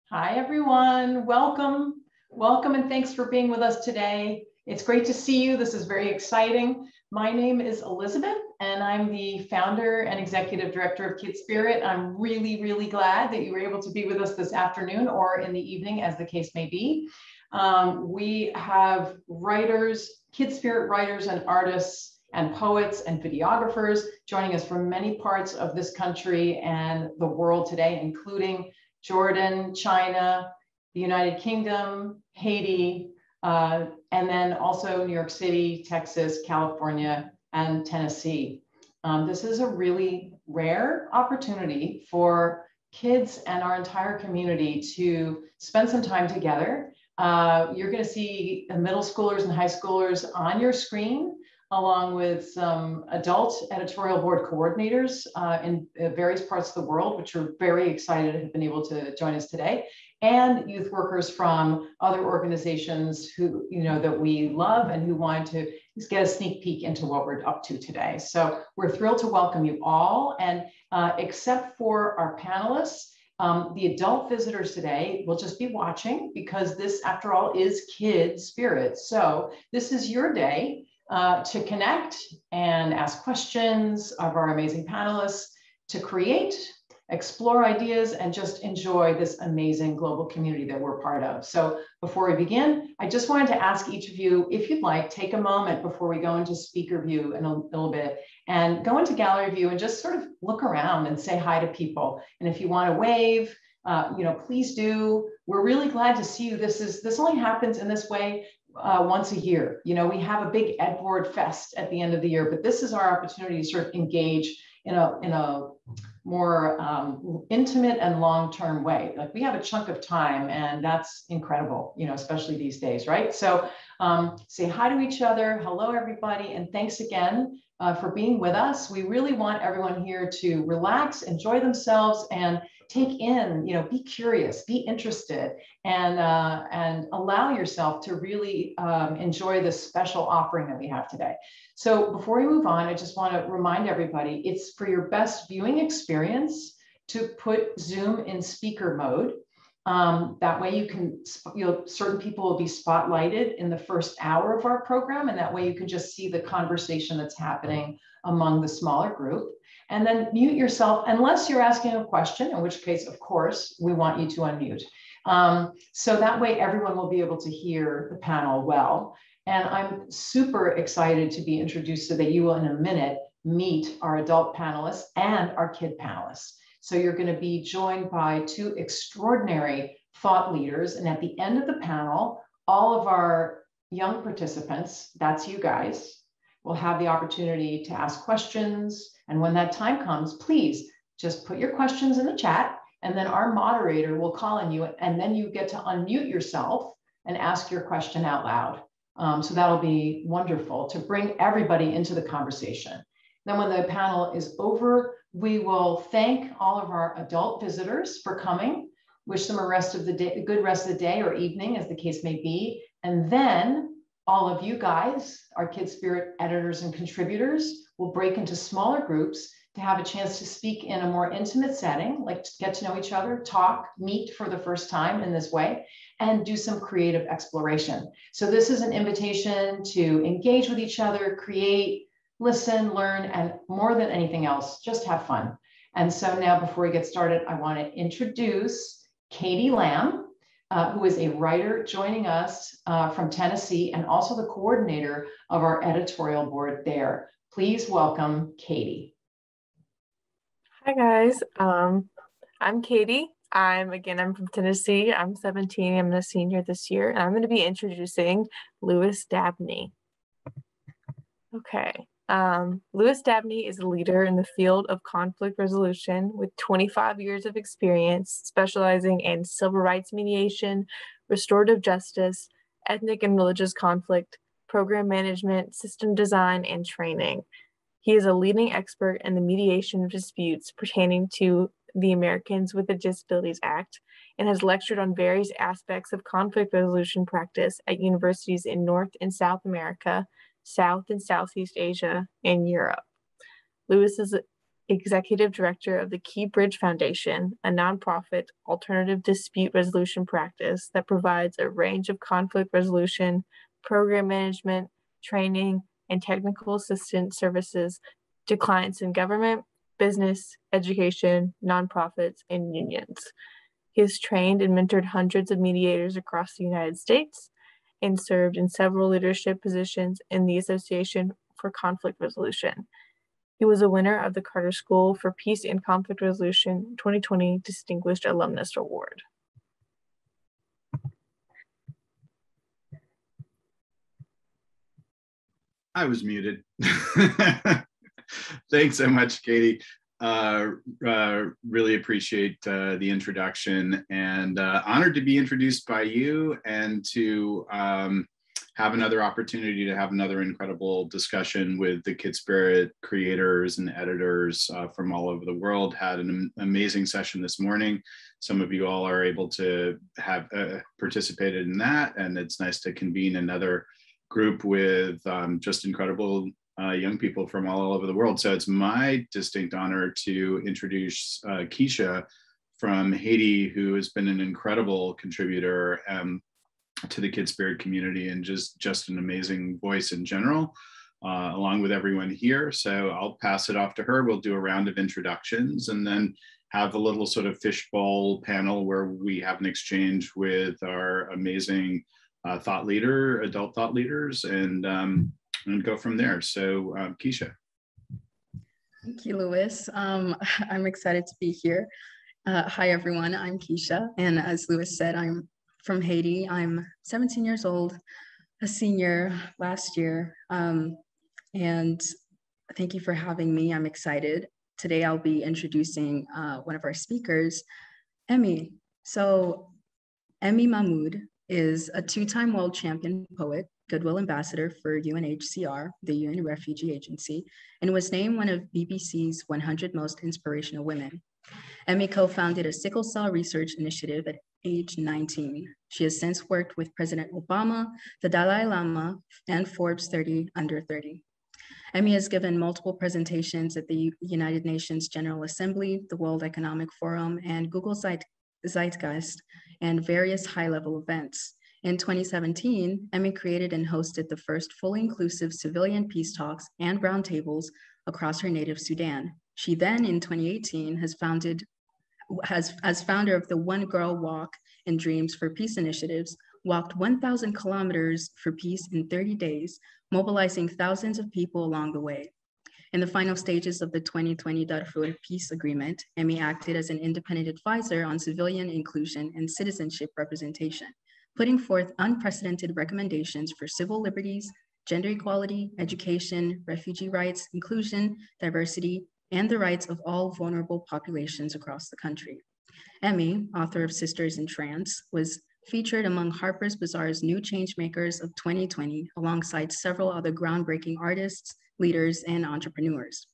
Hi, everyone. Welcome. Welcome, and thanks for being with us today. It's great to see you. This is very exciting. My name is Elizabeth, and I'm the founder and executive director of KidSpirit. I'm really, really glad that you were able to be with us this afternoon or in the evening, as the case may be. We have writers, KidSpirit writers and artists and poets and videographers joining us from many parts of this country and the world today, including Jordan, China, the United Kingdom, Haiti, and then also New York City, Texas, California, and Tennessee. This is a really rare opportunity for kids and our entire community to spend some time together. You're going to see middle schoolers and high schoolers on your screen, along with some adult editorial board coordinators in various parts of the world, which are very excited to have been able to join us today, and youth workers from other organizations who, that we love and who want to just get a sneak peek into what we're up to today. So we're thrilled to welcome you all. And except for our panelists, the adult visitors today will just be watching, because this, after all, is KidSpirit. So this is your day to connect and ask questions of our amazing panelists, to create, explore ideas, and just enjoy this amazing global community that we're part of. So before we begin, I just wanted to ask each of you, if you'd like, take a moment before we go into speaker view in a little bit and go into gallery view and just sort of look around and say hi to people. And if you want to wave, please do. We're really glad to see you. This only happens in this way once a year. We have a big Ed Board Fest at the end of the year, but this is our opportunity to sort of engage in a more intimate and long-term way. Like, we have a chunk of time, and that's incredible, especially these days, right? So say hi to each other. Hello, everybody. And thanks again for being with us. We really want everyone here to relax, enjoy themselves, and take in, be curious, be interested, and allow yourself to really enjoy this special offering that we have today. So before we move on, I just want to remind everybody, it's for your best viewing experience to put Zoom in speaker mode. That way certain people will be spotlighted in the first hour of our program, and that way you can just see the conversation that's happening among the smaller group. And then mute yourself, unless you're asking a question, in which case, of course, we want you to unmute. So that way everyone will be able to hear the panel well. And I'm super excited to be introduced so that you will, in a minute, meet our adult panelists and our kid panelists. So you're going to be joined by two extraordinary thought leaders. And at the end of the panel, all of our young participants, that's you guys, will have the opportunity to ask questions. And when that time comes, please just put your questions in the chat, and then our moderator will call on you, and then you get to unmute yourself and ask your question out loud. So that'll be wonderful to bring everybody into the conversation. Then when the panel is over, we will thank all of our adult visitors for coming, wish them a good rest of the day or evening, as the case may be. And then all of you guys, our KidSpirit editors and contributors, will break into smaller groups to have a chance to speak in a more intimate setting, like to get to know each other, talk, meet for the first time in this way, and do some creative exploration. So this is an invitation to engage with each other, create, listen, learn, and more than anything else, just have fun. And so now, before we get started, I want to introduce Katie Lamb, who is a writer joining us from Tennessee, and also the coordinator of our editorial board there. Please welcome Katie. Hi guys, I'm Katie. I'm from Tennessee. I'm 17. I'm a senior this year, and I'm going to be introducing Lewis Dabney. Okay. Lewis Dabney is a leader in the field of conflict resolution with 25 years of experience, specializing in civil rights mediation, restorative justice, ethnic and religious conflict, program management, system design, and training. He is a leading expert in the mediation of disputes pertaining to the Americans with Disabilities Act, and has lectured on various aspects of conflict resolution practice at universities in North and South America, South and Southeast Asia, and Europe. Lewis is Executive Director of the Key Bridge Foundation, a nonprofit alternative dispute resolution practice that provides a range of conflict resolution, program management, training, and technical assistance services to clients in government, business, education, nonprofits, and unions. He has trained and mentored hundreds of mediators across the United States and served in several leadership positions in the Association for Conflict Resolution. He was a winner of the Carter School for Peace and Conflict Resolution 2020 Distinguished Alumnus Award. I was muted. Thanks so much, Katie. Really appreciate the introduction, and honored to be introduced by you and to have another opportunity to have another incredible discussion with the KidSpirit creators and editors from all over the world. Had an amazing session this morning. Some of you all are able to have participated in that, and it's nice to convene another group with just incredible young people from all over the world. So it's my distinct honor to introduce Keisha from Haiti, who has been an incredible contributor to the KidSpirit community and just an amazing voice in general, along with everyone here. So I'll pass it off to her. We'll do a round of introductions and then have a little sort of fishbowl panel where we have an exchange with our amazing adult thought leaders, and go from there. So Keisha. Thank you, Lewis. I'm excited to be here. Hi, everyone. I'm Keisha. And as Lewis said, I'm from Haiti. I'm 17 years old, a senior last year. And thank you for having me. I'm excited. Today, I'll be introducing one of our speakers, Emi. So Emi Mahmoud is a two-time world champion poet, Goodwill ambassador for UNHCR, the UN Refugee Agency, and was named one of BBC's 100 Most Inspirational Women. Emi co-founded a sickle cell research initiative at age 19. She has since worked with President Obama, the Dalai Lama, and Forbes 30 Under 30. Emi has given multiple presentations at the United Nations General Assembly, the World Economic Forum, and Google Zeitgeist, and various high-level events. In 2017, Emi created and hosted the first fully inclusive civilian peace talks and roundtables across her native Sudan. She then, in 2018, as founder of the One Girl Walk and Dreams for Peace initiatives, walked 1,000 kilometers for peace in 30 days, mobilizing thousands of people along the way. In the final stages of the 2020 Darfur Peace Agreement, Emi acted as an independent advisor on civilian inclusion and citizenship representation, putting forth unprecedented recommendations for civil liberties, gender equality, education, refugee rights, inclusion, diversity, and the rights of all vulnerable populations across the country. Emi, author of Sisters in Trance, was featured among Harper's Bazaar's New Changemakers of 2020, alongside several other groundbreaking artists, leaders, and entrepreneurs.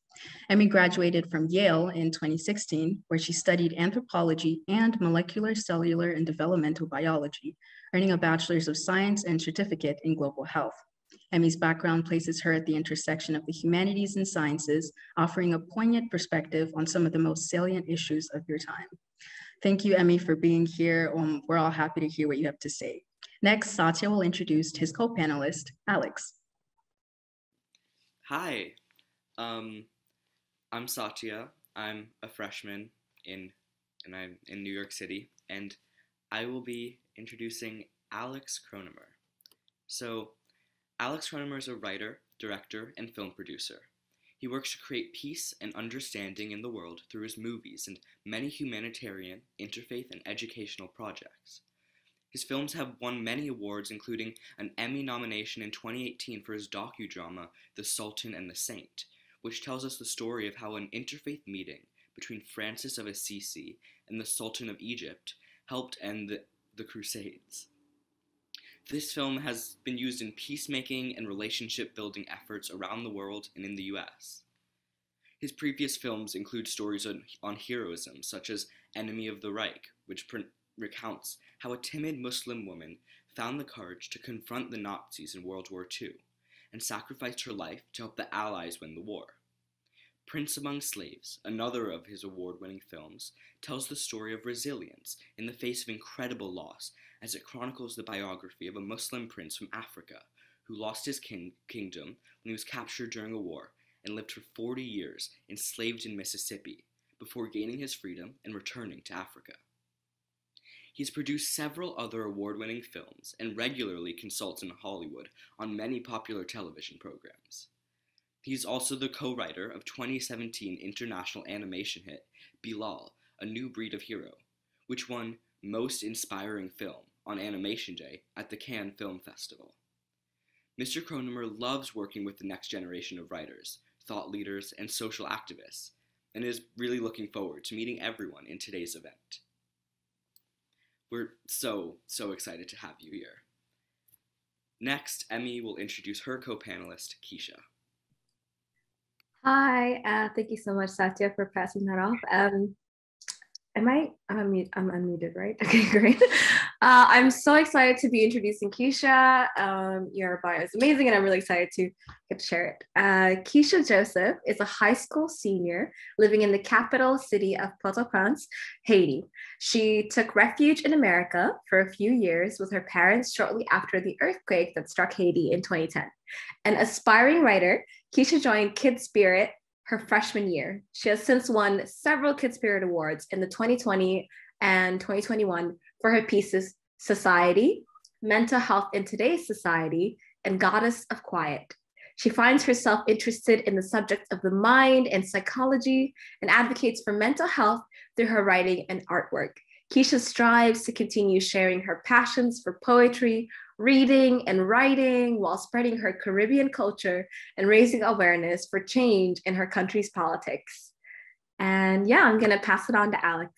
Emi graduated from Yale in 2016, where she studied anthropology and molecular, cellular, and developmental biology, earning a bachelor's of science and certificate in global health. Emi's background places her at the intersection of the humanities and sciences, offering a poignant perspective on some of the most salient issues of your time. Thank you, Emi, for being here. We're all happy to hear what you have to say. Next, Satya will introduce his co-panelist, Alex. Hi, I'm Satya. I'm a freshman in New York City, and I will be introducing Alex Kronemer. So, Alex Kronemer is a writer, director, and film producer. He works to create peace and understanding in the world through his movies and many humanitarian, interfaith, and educational projects. His films have won many awards, including an Emmy nomination in 2018 for his docudrama, The Sultan and the Saint, which tells us the story of how an interfaith meeting between Francis of Assisi and the Sultan of Egypt helped end the Crusades. This film has been used in peacemaking and relationship-building efforts around the world and in the US. His previous films include stories on heroism, such as Enemy of the Reich, which recounts how a timid Muslim woman found the courage to confront the Nazis in World War II and sacrificed her life to help the Allies win the war. Prince Among Slaves, another of his award-winning films, tells the story of resilience in the face of incredible loss, as it chronicles the biography of a Muslim prince from Africa who lost his kingdom when he was captured during a war and lived for 40 years enslaved in Mississippi before gaining his freedom and returning to Africa. He's produced several other award-winning films and regularly consults in Hollywood on many popular television programs. He's also the co-writer of 2017 international animation hit Bilal, A New Breed of Hero, which won Most Inspiring Film on Animation Day at the Cannes Film Festival. Mr. Kronemer loves working with the next generation of writers, thought leaders, and social activists, and is really looking forward to meeting everyone in today's event. We're so excited to have you here. Next, Emi will introduce her co-panelist, Keisha. Hi, thank you so much, Satya, for passing that off. I'm unmuted, right? Okay, great. I'm so excited to be introducing Keisha. Your bio is amazing, and I'm really excited to get to share it. Keisha Joseph is a high school senior living in the capital city of Port-au-Prince, Haiti. She took refuge in America for a few years with her parents shortly after the earthquake that struck Haiti in 2010. An aspiring writer, Keisha joined KidSpirit her freshman year. She has since won several KidSpirit awards in the 2020 and 2021 for her pieces Society, Mental Health in Today's Society, and Goddess of Quiet. She finds herself interested in the subject of the mind and psychology and advocates for mental health through her writing and artwork. Keisha strives to continue sharing her passions for poetry, reading, and writing while spreading her Caribbean culture and raising awareness for change in her country's politics. And yeah, I'm gonna pass it on to Alex.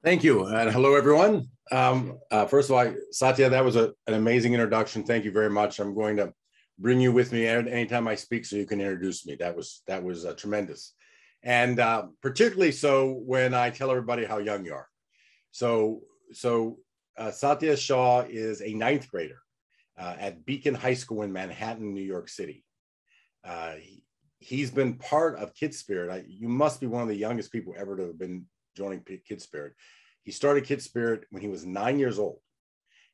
Thank you, and hello, everyone. First of all, Satya, that was an amazing introduction. Thank you very much. I'm going to bring you with me anytime I speak so you can introduce me. That was tremendous. And particularly so when I tell everybody how young you are. So Satya Shah is a 9th grader at Beacon High School in Manhattan, New York City. He's been part of KidSpirit. You must be one of the youngest people ever to have been joining KidSpirit. He started KidSpirit when he was 9 years old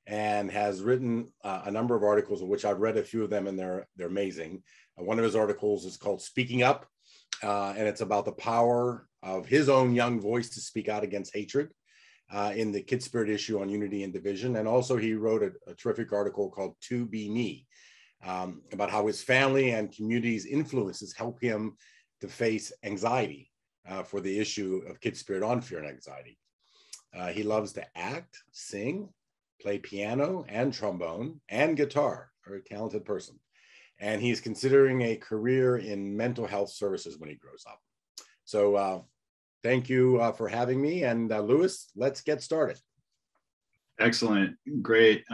and has written a number of articles, of which I've read a few of them, and they're amazing. One of his articles is called Speaking Up, and it's about the power of his own young voice to speak out against hatred in the KidSpirit issue on unity and division. And also he wrote a terrific article called To Be Me, about how his family and community's influences help him to face anxiety for the issue of KidSpirit on fear and anxiety. He loves to act, sing, play piano and trombone and guitar, very talented person. And he's considering a career in mental health services when he grows up. So thank you for having me. And Lewis, let's get started. Excellent, great.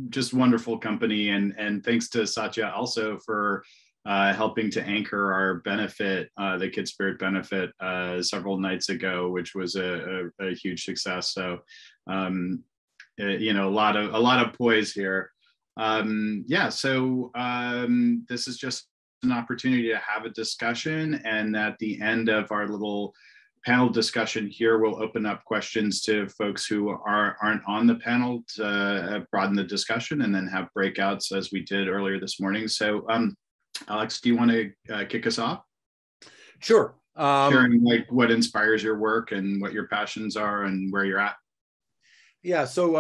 Just wonderful company. And thanks to Satya also for helping to anchor our benefit, the KidSpirit benefit several nights ago, which was a huge success. So, you know, a lot of poise here. Yeah, so this is just an opportunity to have a discussion, and at the end of our little panel discussion here, we'll open up questions to folks who aren't on the panel to broaden the discussion, and then have breakouts as we did earlier this morning. So Alex, do you want to kick us off? Sure. Sharing like what inspires your work and what your passions are and where you're at. Yeah, so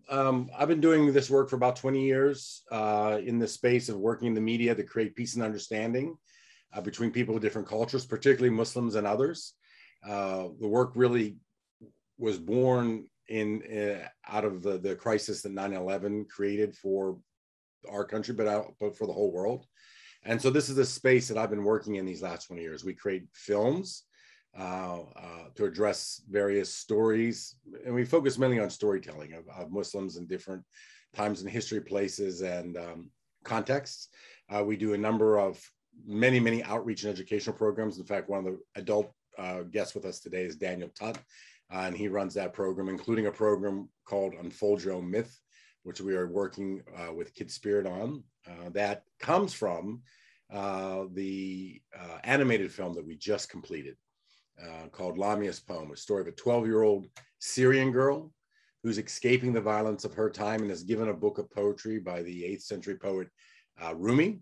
I've been doing this work for about 20 years in the space of working in the media to create peace and understanding between people with different cultures, particularly Muslims and others. The work really was born out of the crisis that 9/11 created for our country, but for the whole world. And so this is the space that I've been working in these last 20 years. We create films to address various stories, and we focus mainly on storytelling of Muslims in different times in history, places, and contexts. We do a number of many outreach and educational programs. In fact, one of the adult guests with us today is Daniel Tutt, and he runs that program, including a program called Unfold Your Own Myth, which we are working with KidSpirit on. That comes from the animated film that we just completed called Llama's Poem, a story of a 12-year-old Syrian girl who's escaping the violence of her time and is given a book of poetry by the 8th century poet Rumi,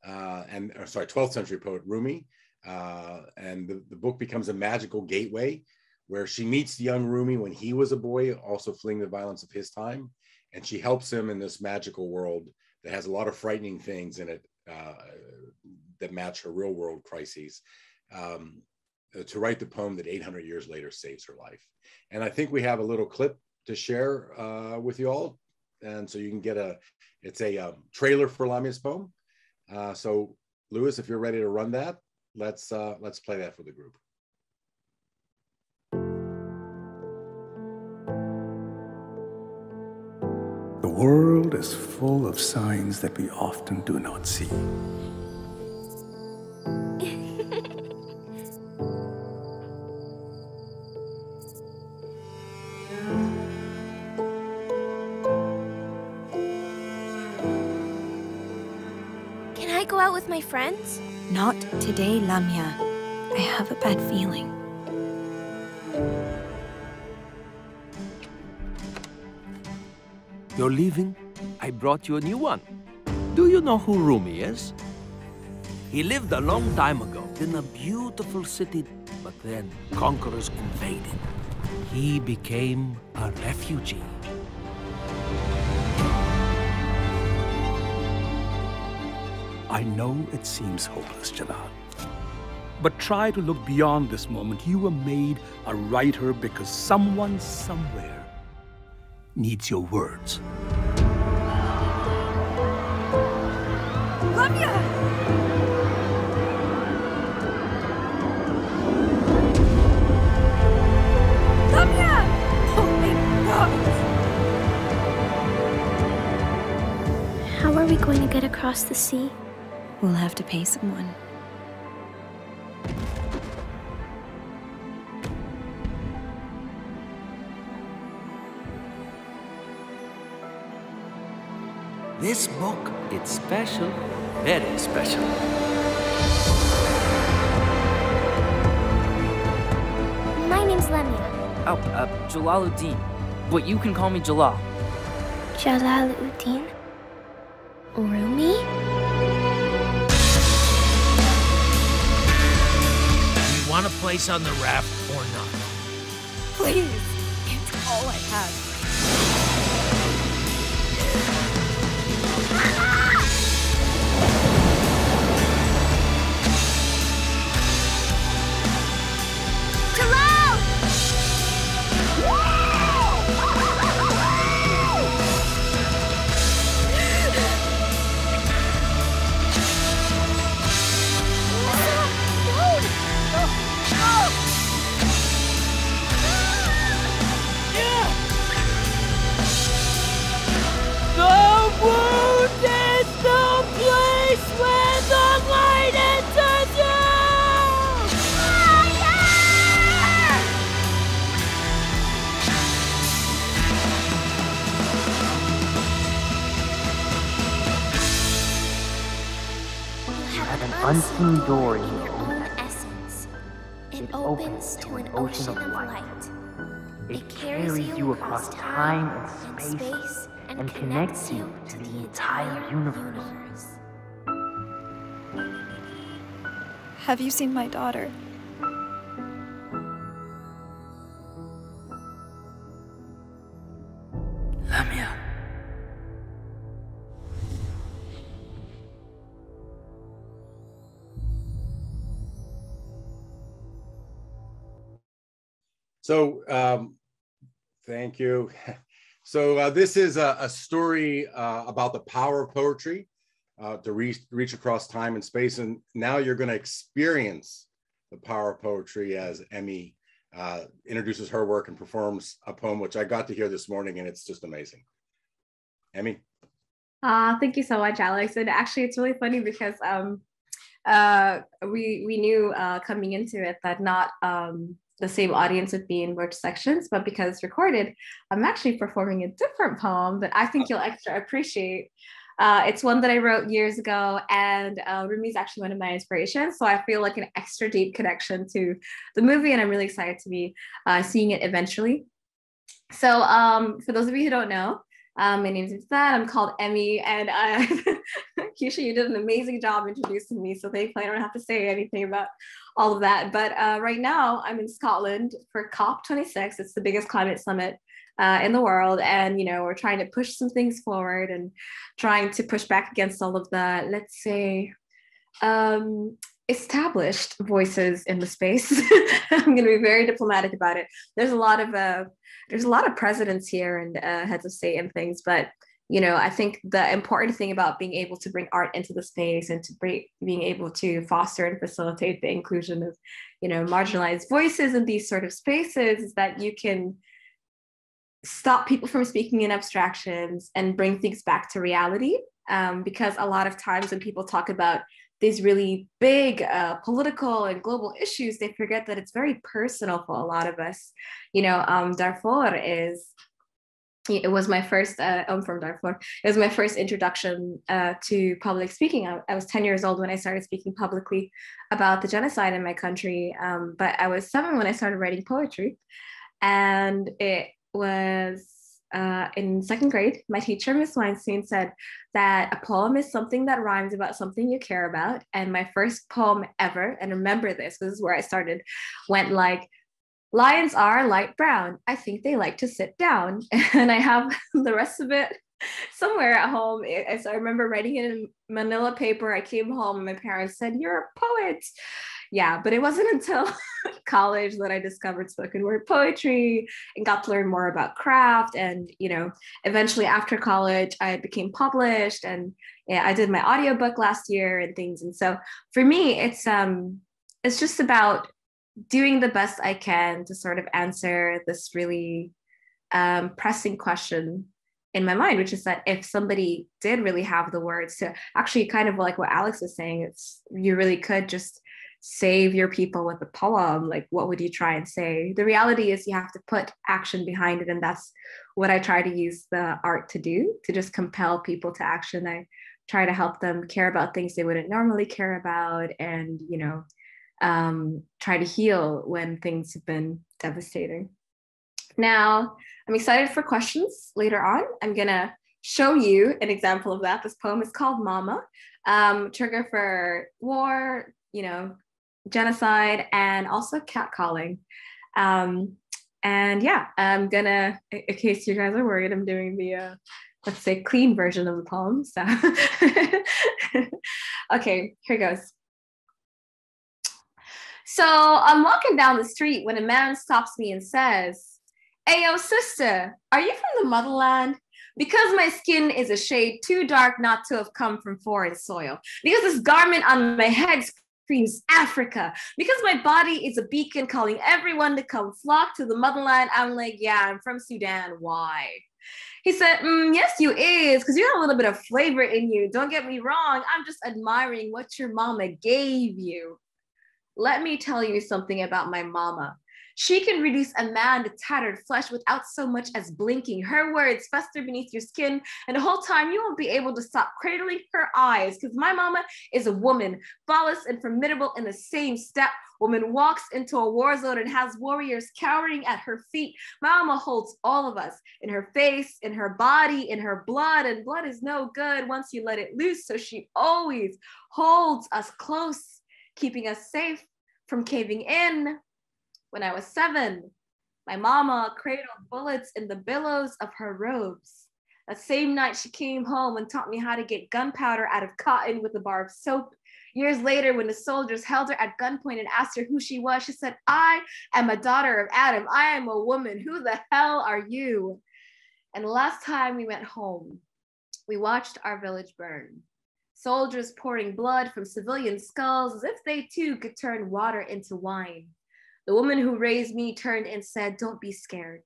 12th century poet Rumi. And the book becomes a magical gateway where she meets the young Rumi when he was a boy, also fleeing the violence of his time. And she helps him in this magical world that has a lot of frightening things in it that match her real world crises, to write the poem that 800 years later saves her life. And I think we have a little clip to share with you all. And so you can get it's a trailer for Llama's Poem. So Lewis, if you're ready to run that, let's play that for the group. The world is full of signs that we often do not see. Can I go out with my friends? Not today, Lamia. I have a bad feeling. You're leaving? I brought you a new one. Do you know who Rumi is? He lived a long time ago in a beautiful city, but then conquerors invaded. He became a refugee. I know it seems hopeless, Jalal. But try to look beyond this moment. You were made a writer because someone somewhere needs your words. Lamia! Lamia! Oh my God! How are we going to get across the sea? We'll have to pay someone. This book, it's special, very special. My name's Lamia. Oh, Jalaluddin. But you can call me Jalal. Jalaluddin? Rumi? You want a place on the raft or not? Please, it's all I have. Unseen door in your own essence. It opens to an ocean of light. It carries you across time and space and connects you to the entire universe. Have you seen my daughter? Lamia. So thank you. So this is a story about the power of poetry to reach across time and space. And now you're going to experience the power of poetry as Emi introduces her work and performs a poem, which I got to hear this morning, and it's just amazing. Emi? Thank you so much, Alex. And actually, it's really funny because we knew coming into it that not the same audience would be in which sections, but because it's recorded, I'm actually performing a different poem that I think you'll extra appreciate. It's one that I wrote years ago, and Rumi is actually one of my inspirations. So I feel like an extra deep connection to the movie, and I'm really excited to be seeing it eventually. So for those of you who don't know, my name is Imtitled. I'm called Emi, and Keisha, you did an amazing job introducing me, so thankfully I don't have to say anything about all of that. But right now I'm in Scotland for COP26. It's the biggest climate summit in the world, and we're trying to push some things forward and trying to push back against all of the, let's say, established voices in the space. I'm going to be very diplomatic about it. There's a lot of presidents here and heads of state and things, but I think the important thing about being able to bring art into the space and to being able to foster and facilitate the inclusion of marginalized voices in these sort of spaces is that you can stop people from speaking in abstractions and bring things back to reality. Because a lot of times when people talk about these really big political and global issues, they forget that it's very personal for a lot of us. Darfur it was my first, I'm from Darfur. It was my first introduction to public speaking. I was 10 years old when I started speaking publicly about the genocide in my country. But I was 7 when I started writing poetry. And it was in 2nd grade, my teacher, Miss Weinstein, said that a poem is something that rhymes about something you care about. And my first poem ever, and remember this is where I started, went like, lions are light brown. I think they like to sit down. And I have the rest of it somewhere at home. So I remember writing it in manila paper. I came home and my parents said, "You're a poet." Yeah, but it wasn't until college that I discovered spoken word poetry and got to learn more about craft. And, eventually after college, I became published, and I did my audiobook last year and things. And so for me, it's just about doing the best I can to sort of answer this really pressing question in my mind, which is that if somebody did really have the words to actually, kind of like what Alex was saying, you really could just save your people with a poem. Like, what would you try and say? The reality is you have to put action behind it. And that's what I try to use the art to do, to just compel people to action. I try to help them care about things they wouldn't normally care about, and, try to heal when things have been devastating. Now, I'm excited for questions later on. I'm gonna show you an example of that. This poem is called Mama, trigger for war, genocide, and also catcalling. And yeah, I'm gonna, in case you guys are worried, I'm doing the, let's say, clean version of the poem. So, okay, here goes. So I'm walking down the street when a man stops me and says, "Ayo, sister, are you from the motherland? Because my skin is a shade too dark not to have come from foreign soil. Because this garment on my head screams Africa. Because my body is a beacon calling everyone to come flock to the motherland." I'm like, "Yeah, I'm from Sudan. Why?" He said, "Yes, you is, because you have a little bit of flavor in you. Don't get me wrong. I'm just admiring what your mama gave you." Let me tell you something about my mama. She can reduce a man to tattered flesh without so much as blinking. Her words fester beneath your skin, and the whole time you won't be able to stop cradling her eyes, because my mama is a woman, flawless and formidable in the same step. Woman walks into a war zone and has warriors cowering at her feet. My mama holds all of us in her face, in her body, in her blood, and blood is no good once you let it loose. So she always holds us close, keeping us safe from caving in. When I was 7, my mama cradled bullets in the billows of her robes. That same night she came home and taught me how to get gunpowder out of cotton with a bar of soap. Years later, when the soldiers held her at gunpoint and asked her who she was, she said, "I am a daughter of Adam. I am a woman. Who the hell are you?" And the last time we went home, we watched our village burn. Soldiers pouring blood from civilian skulls as if they too could turn water into wine. The woman who raised me turned and said, "Don't be scared.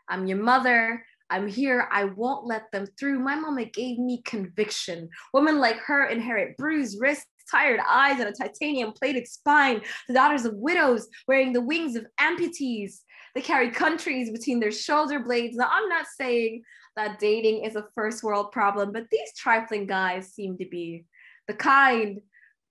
I'm your mother. I'm here. I won't let them through." My mama gave me conviction. Women like her inherit bruised wrists, tired eyes, and a titanium plated spine. The daughters of widows wearing the wings of amputees. They carry countries between their shoulder blades. Now, I'm not saying that dating is a first world problem, but these trifling guys seem to be the kind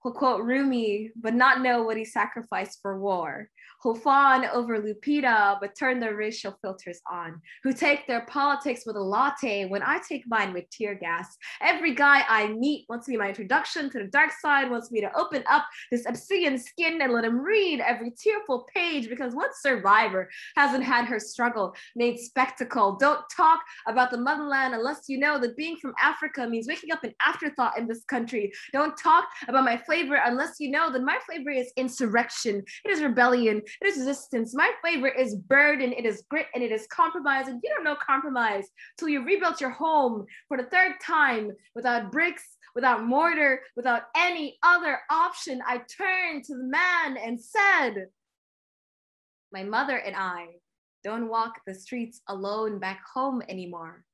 who'll quote Rumi, but not know what he sacrificed for war, who'll fawn over Lupita, but turn their racial filters on, who take their politics with a latte when I take mine with tear gas. Every guy I meet wants to be my introduction to the dark side, wants me to open up this obsidian skin and let him read every tearful page, because what survivor hasn't had her struggle made spectacle? Don't talk about the motherland unless you know that being from Africa means waking up an afterthought in this country. Don't talk about my flavor unless you know that my flavor is insurrection, it is rebellion, it is resistance. My flavor is burden, it is grit, and it is compromise. And you don't know compromise till you rebuilt your home for the third time without bricks, without mortar, without any other option. I turned to the man and said, my mother and I don't walk the streets alone back home anymore.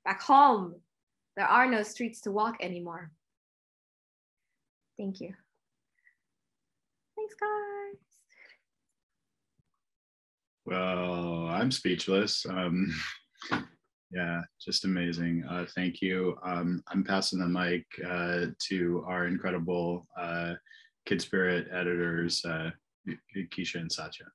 Back home, there are no streets to walk anymore. Thank you. Thanks, guys. Well, I'm speechless. Yeah, just amazing. Thank you. I'm passing the mic to our incredible KidSpirit editors, Keisha and Satya.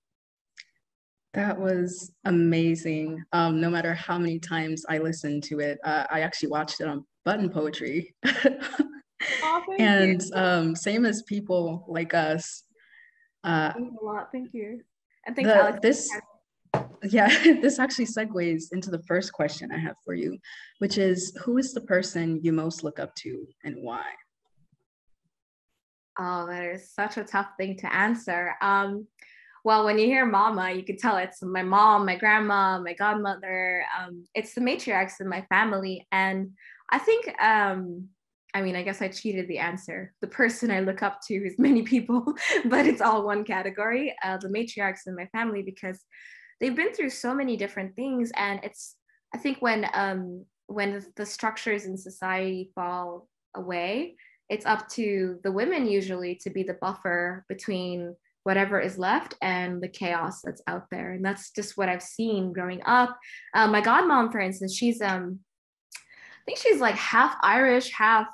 That was amazing. No matter how many times I listened to it, I actually watched it on Button Poetry. Oh, and same as people like us. Thanks a lot. Thank you. And thanks, Alex. This actually segues into the first question I have for you, which is, who is the person you most look up to and why? Oh, that is such a tough thing to answer. Well, when you hear mama, you can tell it's my mom, my grandma, my godmother. It's the matriarchs in my family. And I think, I mean, I guess I cheated the answer. The person I look up to is many people, but it's all one category, the matriarchs in my family, because they've been through so many different things. And it's, I think when the structures in society fall away, it's up to the women usually to be the buffer between whatever is left and the chaos that's out there. And that's just what I've seen growing up. My godmom, for instance, she's, I think she's like half Irish, half,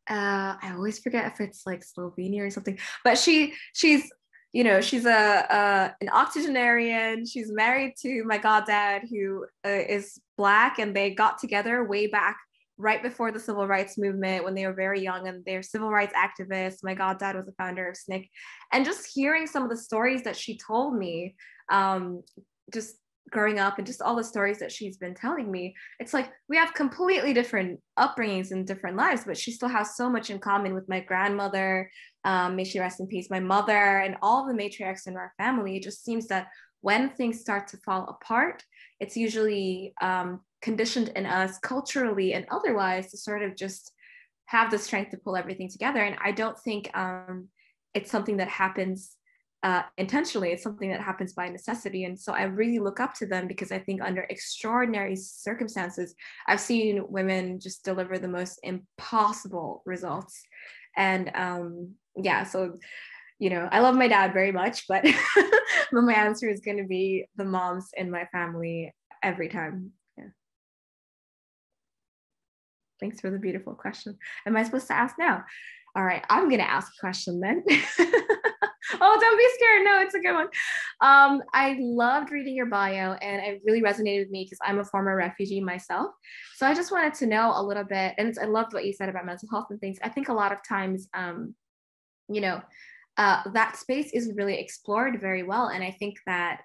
I always forget if it's like Slovenia or something, but she's, you know, she's an octogenarian. She's married to my goddad, who is Black, and they got together way back right before the civil rights movement when they were very young, and they're civil rights activists. My goddad was the founder of SNCC. And just hearing some of the stories that she told me, just growing up, and just all the stories that she's been telling me, it's like we have completely different upbringings and different lives, but she still has so much in common with my grandmother, may she rest in peace, my mother, and all the matriarchs in our family. It just seems that when things start to fall apart, it's usually conditioned in us culturally and otherwise to sort of just have the strength to pull everything together. And I don't think it's something that happens intentionally. It's something that happens by necessity. And so I really look up to them, because I think under extraordinary circumstances, I've seen women just deliver the most impossible results. And yeah, so, you know, I love my dad very much, but, but my answer is going to be the moms in my family every time. Yeah. Thanks for the beautiful question. Am I supposed to ask now? All right, I'm going to ask a question then. Oh, don't be scared. No, it's a good one. I loved reading your bio, and it really resonated with me because I'm a former refugee myself. So I just wanted to know a little bit, and I loved what you said about mental health and things. I think a lot of times, you know, that space isn't really explored very well. And I think that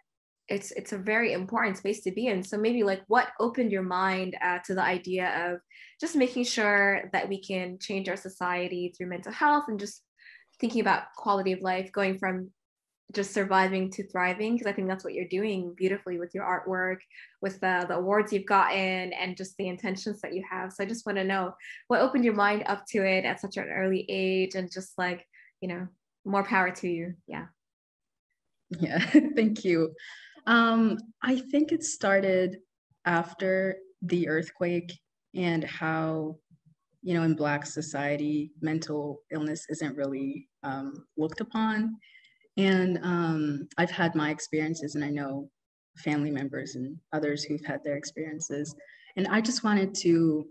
it's a very important space to be in. So maybe like what opened your mind to the idea of just making sure that we can change our society through mental health, and just thinking about quality of life, going from just surviving to thriving, because I think that's what you're doing beautifully with your artwork, with the awards you've gotten, and just the intentions that you have. So I just want to know what opened your mind up to it at such an early age, and just like, you know, more power to you. Yeah. Yeah, thank you. I think it started after the earthquake, and how, you know, in Black society, mental illness isn't really looked upon. And I've had my experiences, and I know family members and others who've had their experiences. And I just wanted to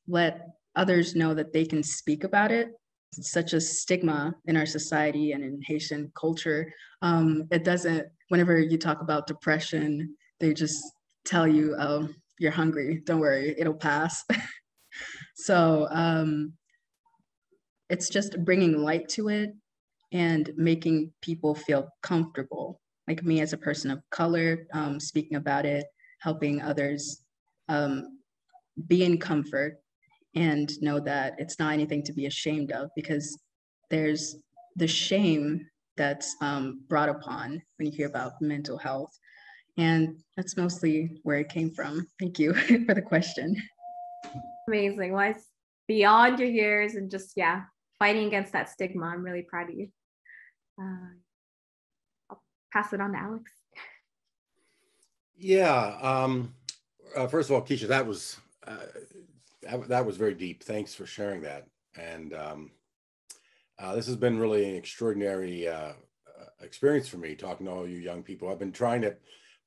let others know that they can speak about it. It's such a stigma in our society and in Haitian culture. It doesn't, whenever you talk about depression, they just tell you, oh, you're hungry, don't worry, it'll pass. So it's just bringing light to it and making people feel comfortable. Like me as a person of color, speaking about it, helping others be in comfort and know that it's not anything to be ashamed of, because there's the shame that's brought upon when you hear about mental health. And that's mostly where it came from. Thank you for the question. Amazing. Well, it's beyond your years and just, yeah, fighting against that stigma. I'm really proud of you. I'll pass it on to Alex. Yeah. First of all, Keisha, that was very deep. Thanks for sharing that. And this has been really an extraordinary experience for me, talking to all you young people. I've been trying to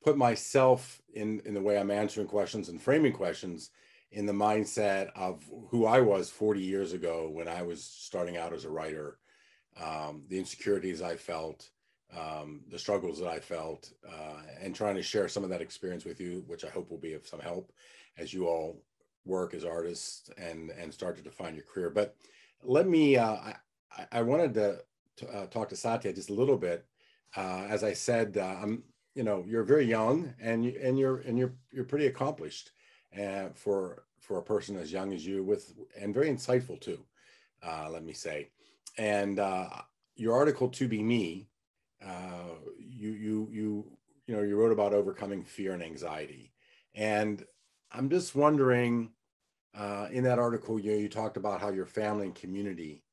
put myself in the way I'm answering questions and framing questions in the mindset of who I was 40 years ago when I was starting out as a writer, the insecurities I felt, the struggles that I felt, and trying to share some of that experience with you, which I hope will be of some help as you all work as artists and start to define your career. But let me, I wanted to talk to Satya just a little bit. As I said, you're very young and you're pretty accomplished for a person as young as you, and very insightful too, let me say. And your article "To Be Me," you wrote about overcoming fear and anxiety, and I'm just wondering, in that article, you talked about how your family and community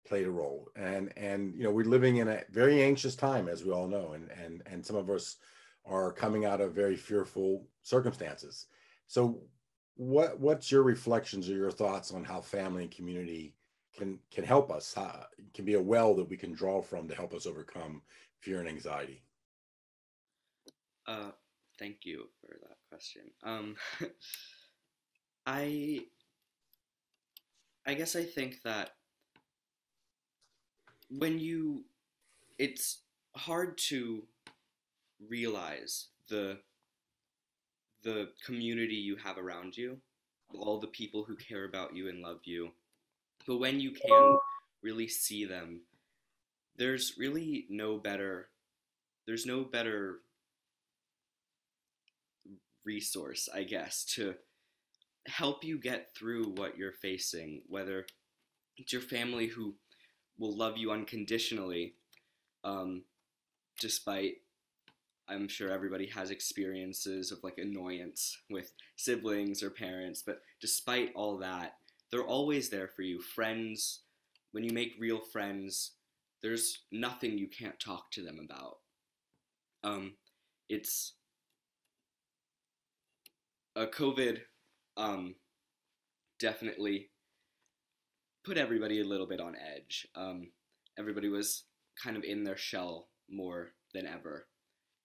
played a role, and we're living in a very anxious time, as we all know, and some of us are coming out of very fearful circumstances. So what's your reflections or your thoughts on how family and community can help us, can be a well that we can draw from to help us overcome fear and anxiety? Thank you for that question. I guess I think that it's hard to realize the community you have around you, all the people who care about you and love you. But when you can really see them, there's no better resource, I guess, to help you get through what you're facing, whether it's your family who will love you unconditionally, despite, I'm sure everybody has experiences of like annoyance with siblings or parents, but despite all that, they're always there for you. Friends, when you make real friends, there's nothing you can't talk to them about. It's COVID definitely put everybody a little bit on edge. Everybody was kind of in their shell more than ever.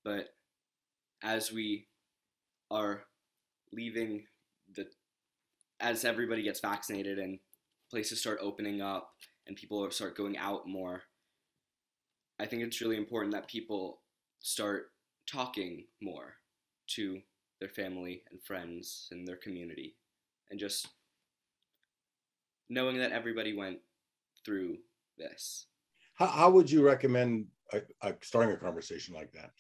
But as we are leaving as everybody gets vaccinated and places start opening up and people start going out more, I think it's really important that people start talking more to their family and friends and their community, and just knowing that everybody went through this. How would you recommend starting a conversation like that?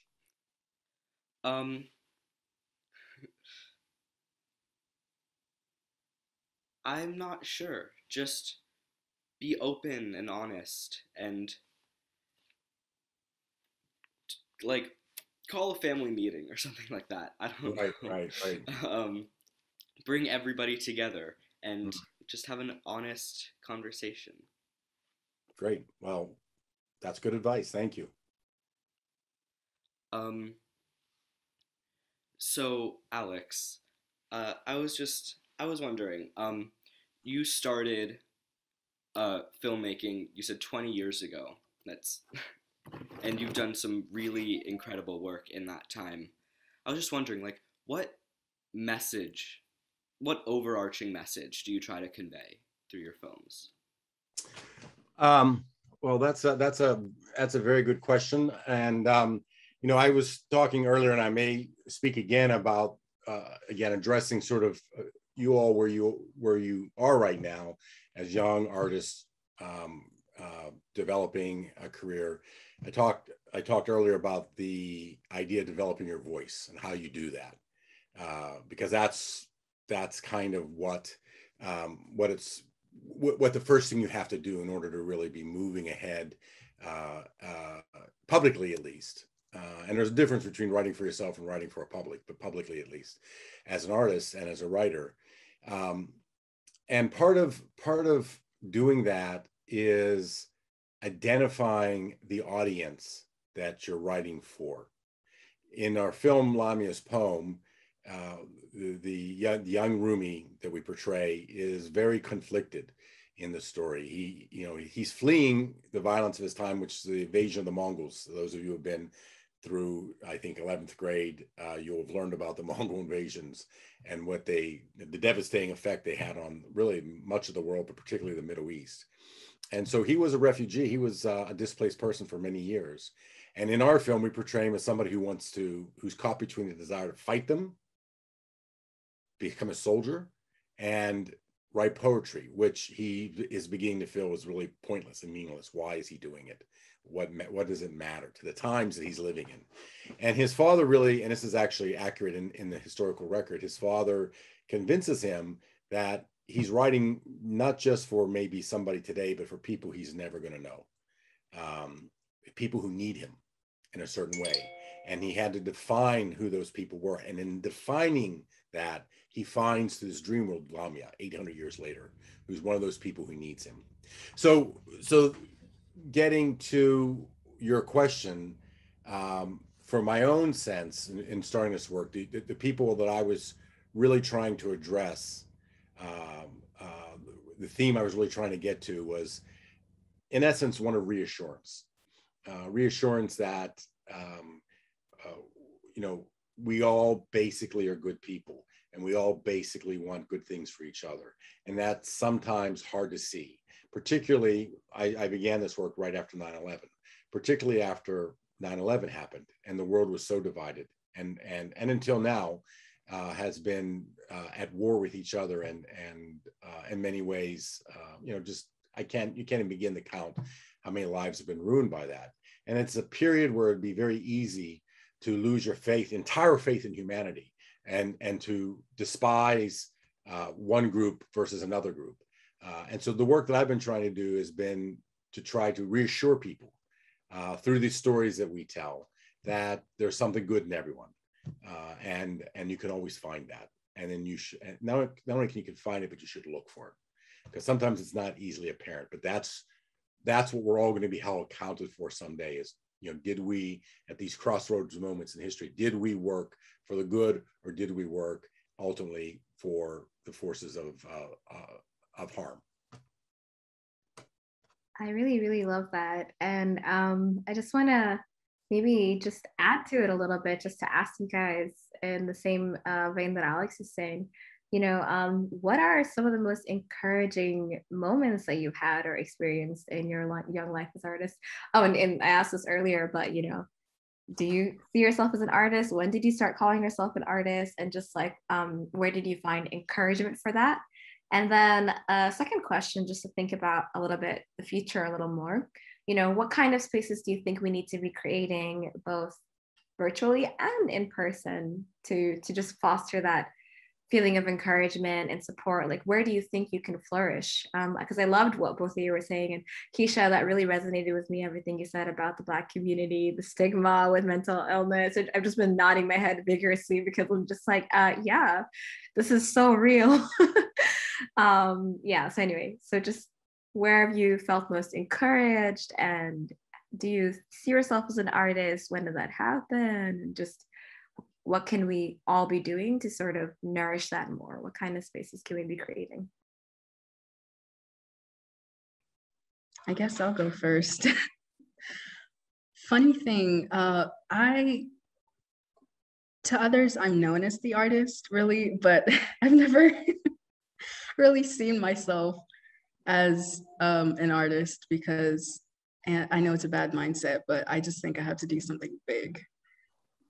I'm not sure. Just be open and honest, and like call a family meeting or something like that. I don't know. Right. Bring everybody together and just have an honest conversation. Great. Well, that's good advice. Thank you. So Alex, I was wondering, you started filmmaking, you said 20 years ago. And you've done some really incredible work in that time. I was just wondering, like, what message what overarching message do you try to convey through your films? Well, that's a very good question. And, you know, I was talking earlier, and I may speak again about, again, addressing sort of you all where you are right now as young artists developing a career. I talked earlier about the idea of developing your voice and how you do that, because that's kind of what the first thing you have to do in order to really be moving ahead, publicly at least. And there's a difference between writing for yourself and writing for a public, but publicly at least, as an artist and as a writer. And part of doing that is identifying the audience that you're writing for. In our film Lamia's Poem, the young Rumi that we portray is very conflicted in the story. He's fleeing the violence of his time, which is the invasion of the Mongols. Those of you who have been through, I think, 11th grade, you'll have learned about the Mongol invasions and what the devastating effect they had on really much of the world, but particularly the Middle East. And so he was a refugee. He was a displaced person for many years. And in our film, we portray him as somebody who's caught between the desire to fight them, become a soldier, and write poetry, which he is beginning to feel is really pointless and meaningless. Why is he doing it? What does it matter to the times that he's living in? And his father really, and this is actually accurate in the historical record, his father convinces him that he's writing not just for maybe somebody today, but for people he's never going to know, people who need him in a certain way. And he had to define who those people were. And in defining that, he finds this dream world Lamia 800 years later, who's one of those people who needs him. So getting to your question, for my own sense in starting this work, the people that I was really trying to address, the theme I was really trying to get to was, in essence, one of reassurance. Reassurance that, we all basically are good people, and we all basically want good things for each other. And that's sometimes hard to see. Particularly, I began this work right after 9/11, particularly after 9/11 happened and the world was so divided and until now has been at war with each other and in many ways, you can't even begin to count how many lives have been ruined by that. And it's a period where it'd be very easy to lose your entire faith in humanity, and to despise one group versus another group. And so the work that I've been trying to do has been to try to reassure people through these stories that we tell that there's something good in everyone, and you can always find that. And then you should not only can you find it, but you should look for it, because sometimes it's not easily apparent. But that's what we're all going to be held accounted for someday. Is, did we, at these crossroads moments in history, did we work for the good, or did we work ultimately for the forces of harm? I really, really love that. And I just want to maybe just add to it a little bit, just to ask you guys in the same vein that Alex is saying, what are some of the most encouraging moments that you've had or experienced in your young life as artists? Oh, and I asked this earlier, but, do you see yourself as an artist? When did you start calling yourself an artist? And just like, where did you find encouragement for that? And then a second question, just to think about a little bit the future a little more, what kind of spaces do you think we need to be creating, both virtually and in person, to just foster that feeling of encouragement and support? Like, where do you think you can flourish? Because I loved what both of you were saying. And Keisha, that really resonated with me, everything you said about the Black community, the stigma with mental illness. I've just been nodding my head vigorously, because I'm just like, yeah, this is so real. So anyway, so just where have you felt most encouraged, and do you see yourself as an artist? When did that happen? And just what can we all be doing to sort of nourish that more? What kind of spaces can we be creating? I guess I'll go first. Funny thing, To others, I'm known as the artist, really, but I've never really seen myself as an artist because, and I know it's a bad mindset, but I just think I have to do something big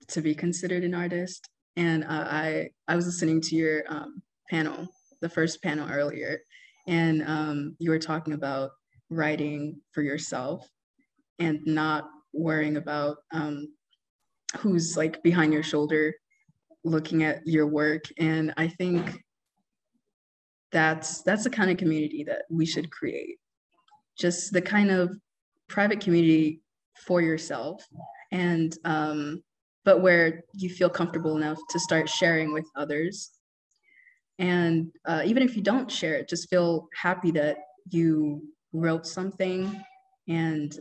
to be considered an artist. And I was listening to your panel, the first panel earlier, and you were talking about writing for yourself and not worrying about who's like behind your shoulder looking at your work. And I think that's the kind of community that we should create. Just the kind of private community for yourself, and but where you feel comfortable enough to start sharing with others. And even if you don't share it, just feel happy that you wrote something and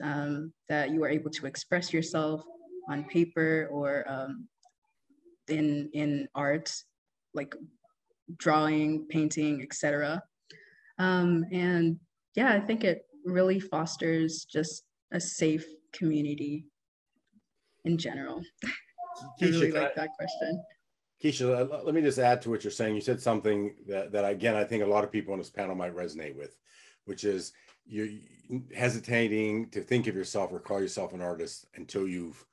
that you were able to express yourself on paper or in art, like drawing, painting, etc. And yeah, I think it really fosters just a safe community in general. I really like that question. Keisha, let me just add to what you're saying. You said something that again, I think a lot of people on this panel might resonate with, which is you're hesitating to think of yourself or call yourself an artist until you've,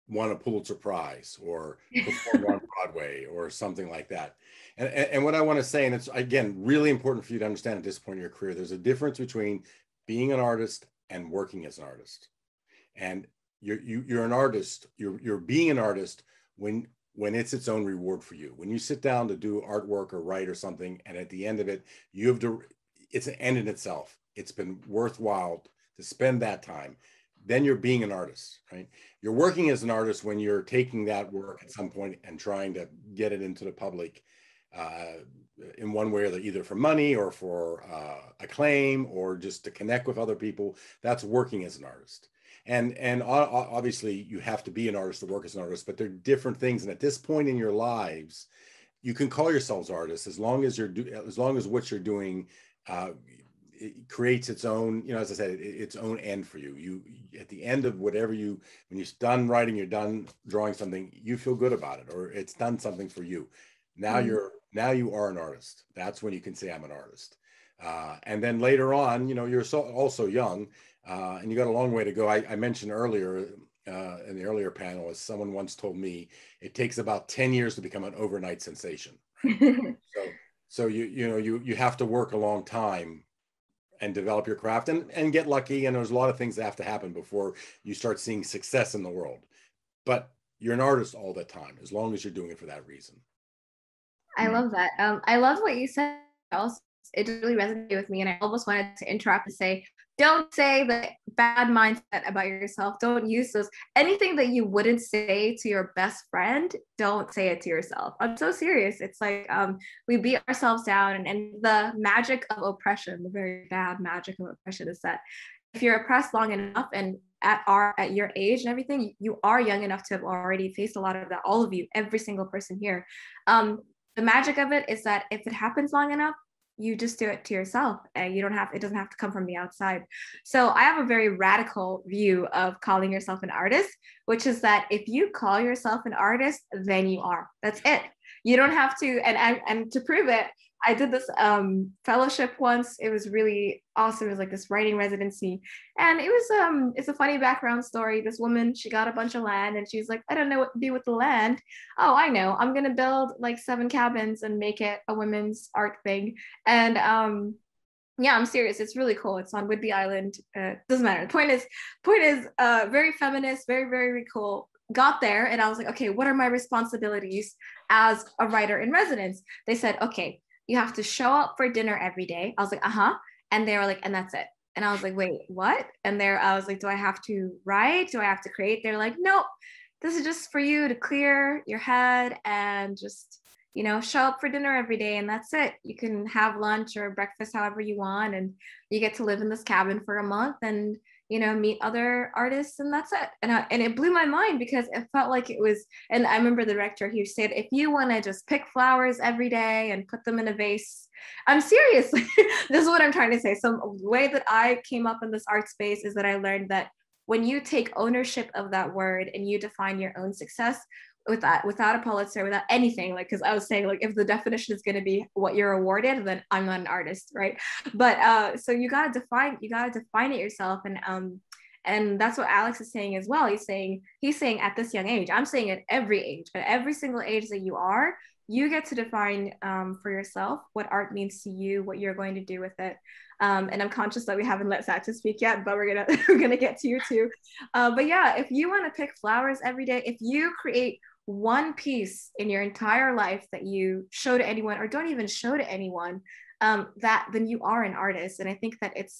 won a Pulitzer Prize or performed on Broadway or something like that. And what I want to say, and it's, again, really important for you to understand at this point in your career, there's a difference between being an artist and working as an artist. And you're an artist, you're being an artist when it's own reward for you. When you sit down to do artwork or write or something, and at the end of it, it's an end in itself. It's been worthwhile to spend that time. Then you're being an artist, right? You're working as an artist when you're taking that work at some point and trying to get it into the public in one way or the other, either for money or for acclaim or just to connect with other people. That's working as an artist. And obviously you have to be an artist to work as an artist, but they're different things. And at this point in your lives, you can call yourselves artists as long as what you're doing it creates its own, as I said, its own end for you. You, at the end of whatever when you're done writing, you're done drawing something, you feel good about it, or it's done something for you. Now you are an artist. That's when you can say I'm an artist. And then later on, you're also young, and you got a long way to go. I mentioned earlier in the earlier panel, as someone once told me, it takes about 10 years to become an overnight sensation. So you have to work a long time and develop your craft and get lucky. And there's a lot of things that have to happen before you start seeing success in the world. But you're an artist all the time, as long as you're doing it for that reason. I love that. I love what you said. Also, it really resonated with me, and I almost wanted to interrupt and say, don't say the bad mindset about yourself. Don't use those. Anything that you wouldn't say to your best friend, don't say it to yourself. I'm so serious. It's like we beat ourselves down, and the magic of oppression, the very bad magic of oppression is that if you're oppressed long enough and at your age and everything, you are young enough to have already faced a lot of that, all of you, every single person here. The magic of it is that if it happens long enough, you just do it to yourself, and it doesn't have to come from the outside. So I have a very radical view of calling yourself an artist, which is that if you call yourself an artist, then you are. That's it. You don't have to, and to prove it, I did this fellowship once. It was really awesome. It was like this writing residency, and it was it's a funny background story. This woman, she got a bunch of land, and she's like, I don't know what to do with the land. Oh, I know. I'm gonna build like 7 cabins and make it a women's art thing. And yeah, I'm serious. It's really cool. It's on Whidbey Island. Doesn't matter. The point is, very feminist, very, very cool. Got there, and I was like, okay, what are my responsibilities as a writer in residence? They said, okay, you have to show up for dinner every day. I was like, and they were like, and that's it. And I was like, wait, what? And I was like, do I have to write? Do I have to create? They're like, nope, this is just for you to clear your head and just, show up for dinner every day. And that's it. You can have lunch or breakfast however you want. And you get to live in this cabin for a month and, meet other artists, and that's it. And it blew my mind because it felt like it was, and I remember the director, he said, if you want to just pick flowers every day and put them in a vase, I'm serious. This is what I'm trying to say. So the way that I came up in this art space is that I learned that when you take ownership of that word and you define your own success, without a Pulitzer, without anything, like, because I was saying, like, if the definition is going to be what you're awarded, then I'm not an artist, right? But so you gotta define it yourself, and that's what Alex is saying as well. He's saying at this young age. I'm saying at every age, at every single age that you are, you get to define for yourself what art means to you, what you're going to do with it. And I'm conscious that we haven't let Satya speak yet, but we're gonna get to you too. But yeah, if you want to pick flowers every day, if you create one piece in your entire life that you show to anyone or don't even show to anyone, then you are an artist. And I think that it's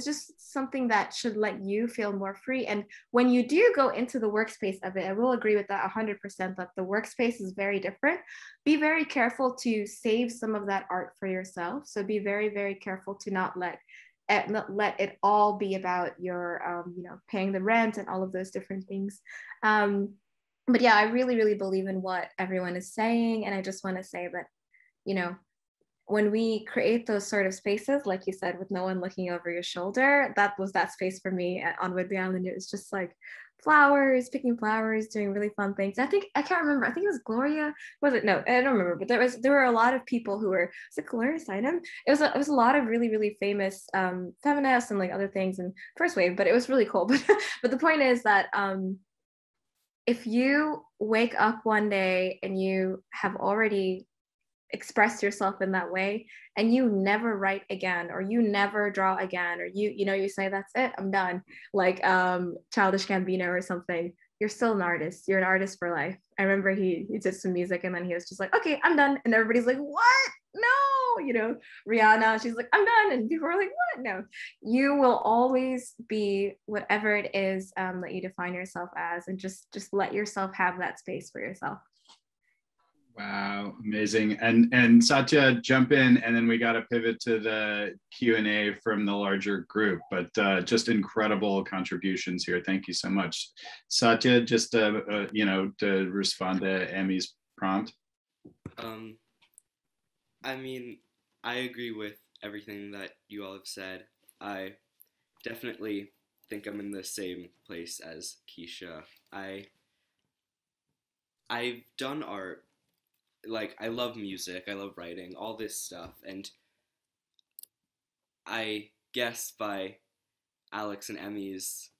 just something that should let you feel more free. And when you do go into the workspace of it, I will agree with that 100%, that the workspace is very different. Be very careful to save some of that art for yourself. So be very, very careful to not let it all be about your, paying the rent and all of those different things. But yeah, I really, really believe in what everyone is saying. And I just want to say that, when we create those sort of spaces, like you said, with no one looking over your shoulder, that was that space for me on Whidbey Island. It was just like flowers, picking flowers, doing really fun things. I can't remember. I think it was Gloria. Was it? No, I don't remember. But there were a lot of people who were. Was it Gloria Steinem? It was a lot of really, really famous feminists and like other things and first wave. But it was really cool. But the point is that if you wake up one day and you have already express yourself in that way and you never write again, or you never draw again, or you say, that's it, I'm done, like Childish Gambino or something, you're still an artist. You're an artist for life. I remember he did some music and then he was just like, okay, I'm done, and everybody's like, what? No, Rihanna, she's like, I'm done, and people are like, what? No, you will always be whatever it is that you define yourself as, and just let yourself have that space for yourself. Wow, amazing. And Satya, jump in, and then we got to pivot to the Q&A from the larger group, but just incredible contributions here. Thank you so much. Satya, just to respond to Emi's prompt. I mean, I agree with everything that you all have said. I definitely think I'm in the same place as Keisha. I've done art. Like, I love music, I love writing, all this stuff, and I guess by Alex and Emi's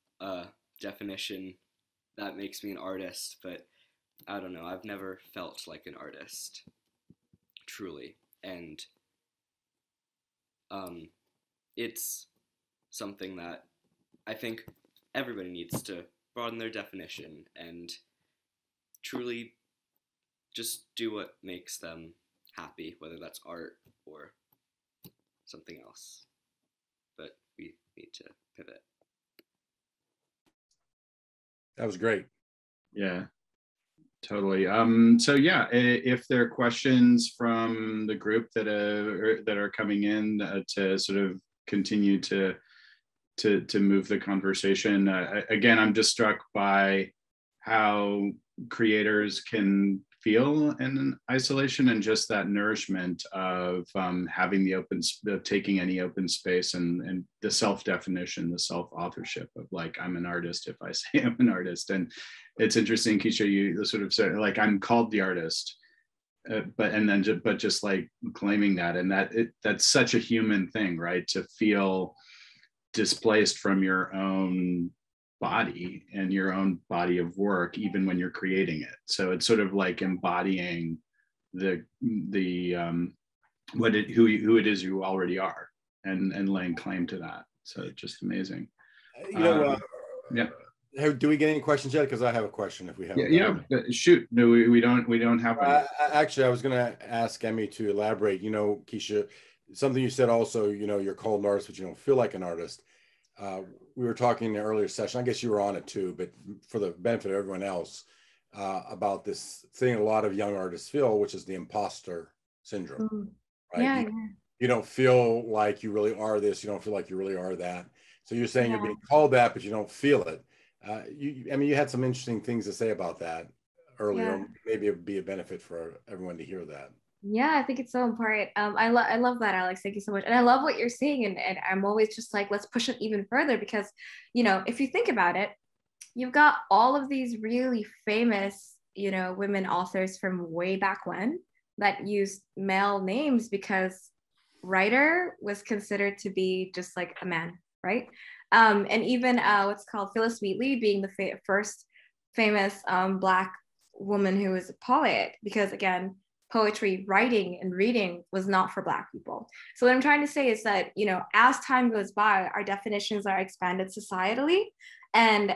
definition, that makes me an artist, but I don't know, I've never felt like an artist, truly, and it's something that I think everybody needs to broaden their definition and truly just do what makes them happy, whether that's art or something else. But we need to pivot. That was great. Yeah, totally. So yeah, if there are questions from the group that are coming in to sort of continue to move the conversation, again, I'm just struck by how creators can feel in isolation, and just that nourishment of having taking any open space and the self-definition, the self-authorship of like, I'm an artist if I say I'm an artist. And it's interesting, Keisha, you sort of said like, I'm called the artist, but just like claiming that, and that's such a human thing, right? To feel displaced from your own body and your own body of work, even when you're creating it. So it's sort of like embodying who it is you already are, and laying claim to that. So just amazing. Yeah. Do we get any questions yet? Because I have a question if we have. Yeah, shoot. No, we don't have any. Actually, I was going to ask Emi to elaborate. Keisha, something you said also, you're called an artist, but you don't feel like an artist. We were talking in the earlier session, I guess you were on it too, but for the benefit of everyone else, about this thing a lot of young artists feel, which is the imposter syndrome, right? Yeah, you don't feel like you really are this, you don't feel like you really are that. So you're saying you're being called that, but you don't feel it. You had some interesting things to say about that earlier. Yeah. Maybe it would be a benefit for everyone to hear that. Yeah, I think it's so important. I love that, Alex. Thank you so much. And I love what you're saying. And I'm always just like, let's push it even further, because, if you think about it, you've got all of these really famous women authors from way back when that used male names because writer was considered to be just like a man, right? And even what's called Phyllis Wheatley being the first famous Black woman who was a poet, because again, poetry, writing, and reading was not for Black people. So what I'm trying to say is that, as time goes by, our definitions are expanded societally. And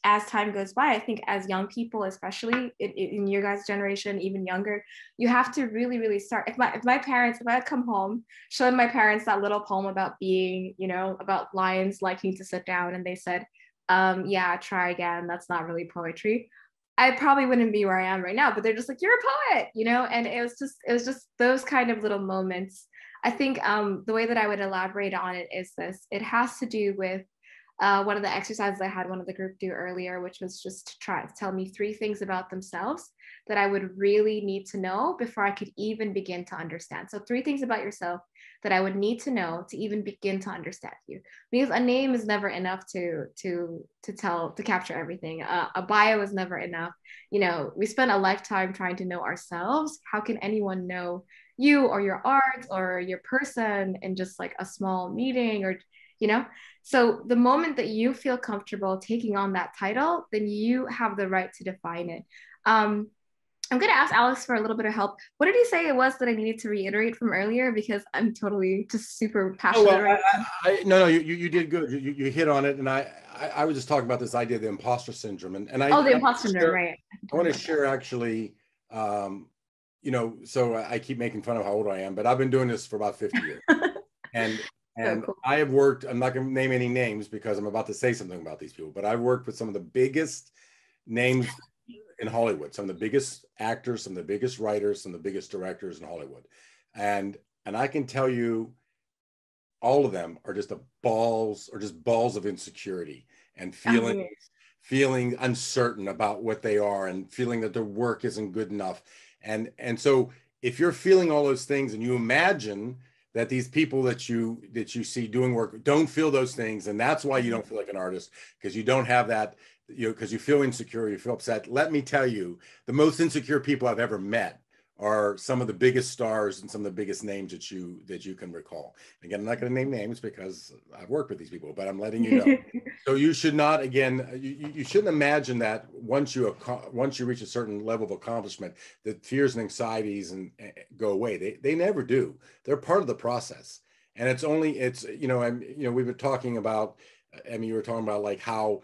as time goes by, I think as young people, especially in your guys' generation, even younger, you have to really, really start. If I come home, showing my parents that little poem about being, about lions liking to sit down, and they said, yeah, try again, that's not really poetry, I probably wouldn't be where I am right now. But they're just like, you're a poet, and it was just those kind of little moments. I think the way that I would elaborate on it is this: it has to do with one of the exercises I had one of the group do earlier, which was just to try to tell me 3 things about themselves that I would really need to know before I could even begin to understand. So 3 things about yourself that I would need to know to even begin to understand you, because a name is never enough to capture everything. A bio is never enough. We spend a lifetime trying to know ourselves. How can anyone know you or your art or your person in just like a small meeting, or so the moment that you feel comfortable taking on that title, then you have the right to define it. I'm going to ask Alex for a little bit of help. What did he say it was that I needed to reiterate from earlier? Because I'm totally just super passionate. No, you did good. You hit on it. And I was just talking about this idea of the imposter syndrome. The imposter syndrome, right. I want to share actually, so I keep making fun of how old I am, but I've been doing this for about 50 years. And so cool. I have worked, I'm not going to name any names because I'm about to say something about these people, but I've worked with some of the biggest names in Hollywood, some of the biggest actors, some of the biggest writers, some of the biggest directors in Hollywood. And I can tell you all of them are just balls of insecurity and feeling uncertain about what they are and feeling that their work isn't good enough. And so if you're feeling all those things and you imagine that these people that you see doing work don't feel those things, and that's why you don't feel like an artist, because you don't have that, because you feel insecure, you feel upset. Let me tell you, the most insecure people I've ever met are some of the biggest stars and some of the biggest names that you can recall. Again, I'm not going to name names because I've worked with these people, but I'm letting you know. So you should not, again, you shouldn't imagine that once you reach a certain level of accomplishment, that fears and anxieties go away. They never do. They're part of the process. And we've been talking about, Emi, you were talking about like how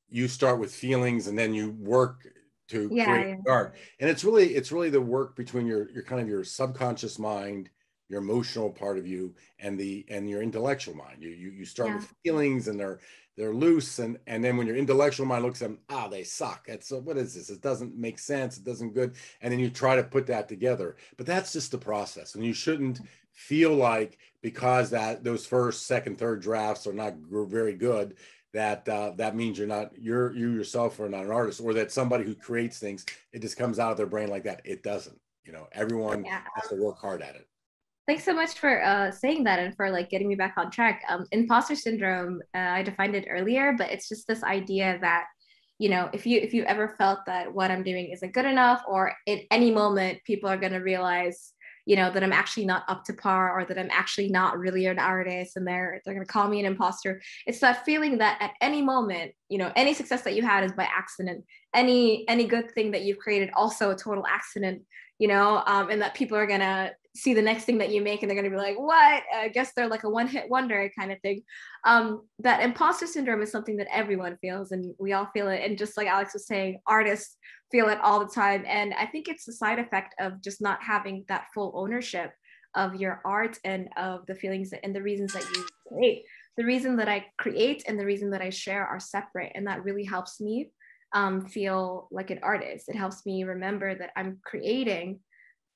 you start with feelings and then you work to create art. And it's really the work between your kind of your subconscious mind, your emotional part of you, and your intellectual mind. You start with feelings and they're loose, and then when your intellectual mind looks at them, they suck. What is this? It doesn't make sense. It doesn't good. And then you try to put that together. But that's just the process. And you shouldn't feel like because those first, second, third drafts are not very good, that means you yourself are not an artist, or that somebody who creates things, it just comes out of their brain like that. It doesn't. Everyone has to work hard at it. Thanks so much for saying that and for like getting me back on track. Imposter syndrome, I defined it earlier, but it's just this idea that, if you ever felt that what I'm doing isn't good enough, or at any moment people are going to realize that I'm actually not up to par, or that I'm actually not really an artist, and they're going to call me an imposter. It's that feeling that at any moment, any success that you had is by accident. Any good thing that you've created, also a total accident, and that people are going to see the next thing that you make and they're going to be like, what? I guess they're like a one-hit wonder kind of thing. That imposter syndrome is something that everyone feels, and we all feel it. And just like Alex was saying, artists feel it all the time. And I think it's a side effect of just not having that full ownership of your art and of the feelings and the reasons that you create. The reason that I create and the reason that I share are separate. And that really helps me feel like an artist. It helps me remember that I'm creating.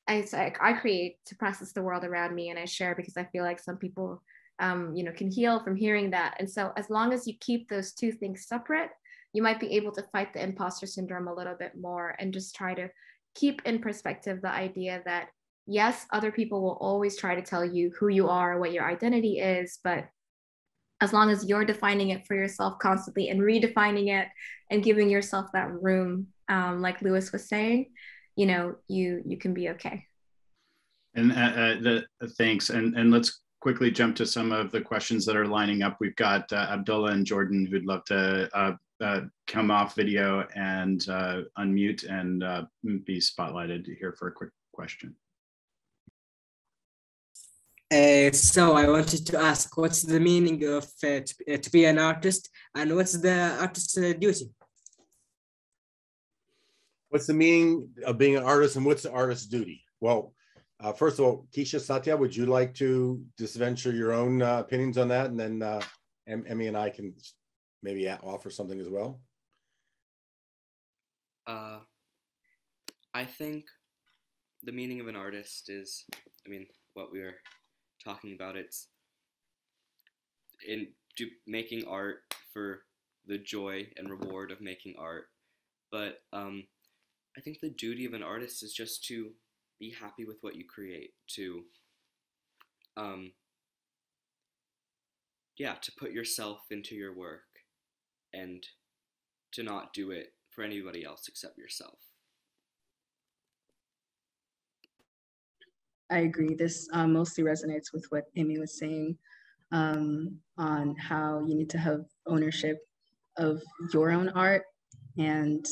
I create to process the world around me, and I share because I feel like some people can heal from hearing that. And so as long as you keep those 2 things separate, you might be able to fight the imposter syndrome a little bit more, and just try to keep in perspective the idea that, yes, other people will always try to tell you who you are, what your identity is, but as long as you're defining it for yourself constantly and redefining it and giving yourself that room, like Lewis was saying, you know, you can be okay. And thanks. And let's quickly jump to some of the questions that are lining up. We've got Abdullah and Jordan who'd love to come off video and unmute and be spotlighted here for a quick question. So I wanted to ask, what's the meaning of to be an artist, and what's the artist's duty? What's the meaning of being an artist, and what's the artist's duty? Well, first of all, Keisha, Satya, would you like to just venture your own opinions on that? And then Emi and I can maybe offer something as well. I think the meaning of an artist is, I mean, what we are talking about, it's making art for the joy and reward of making art. But I think the duty of an artist is just to be happy with what you create, to to put yourself into your work and to not do it for anybody else except yourself. I agree. This mostly resonates with what Emi was saying on how you need to have ownership of your own art. And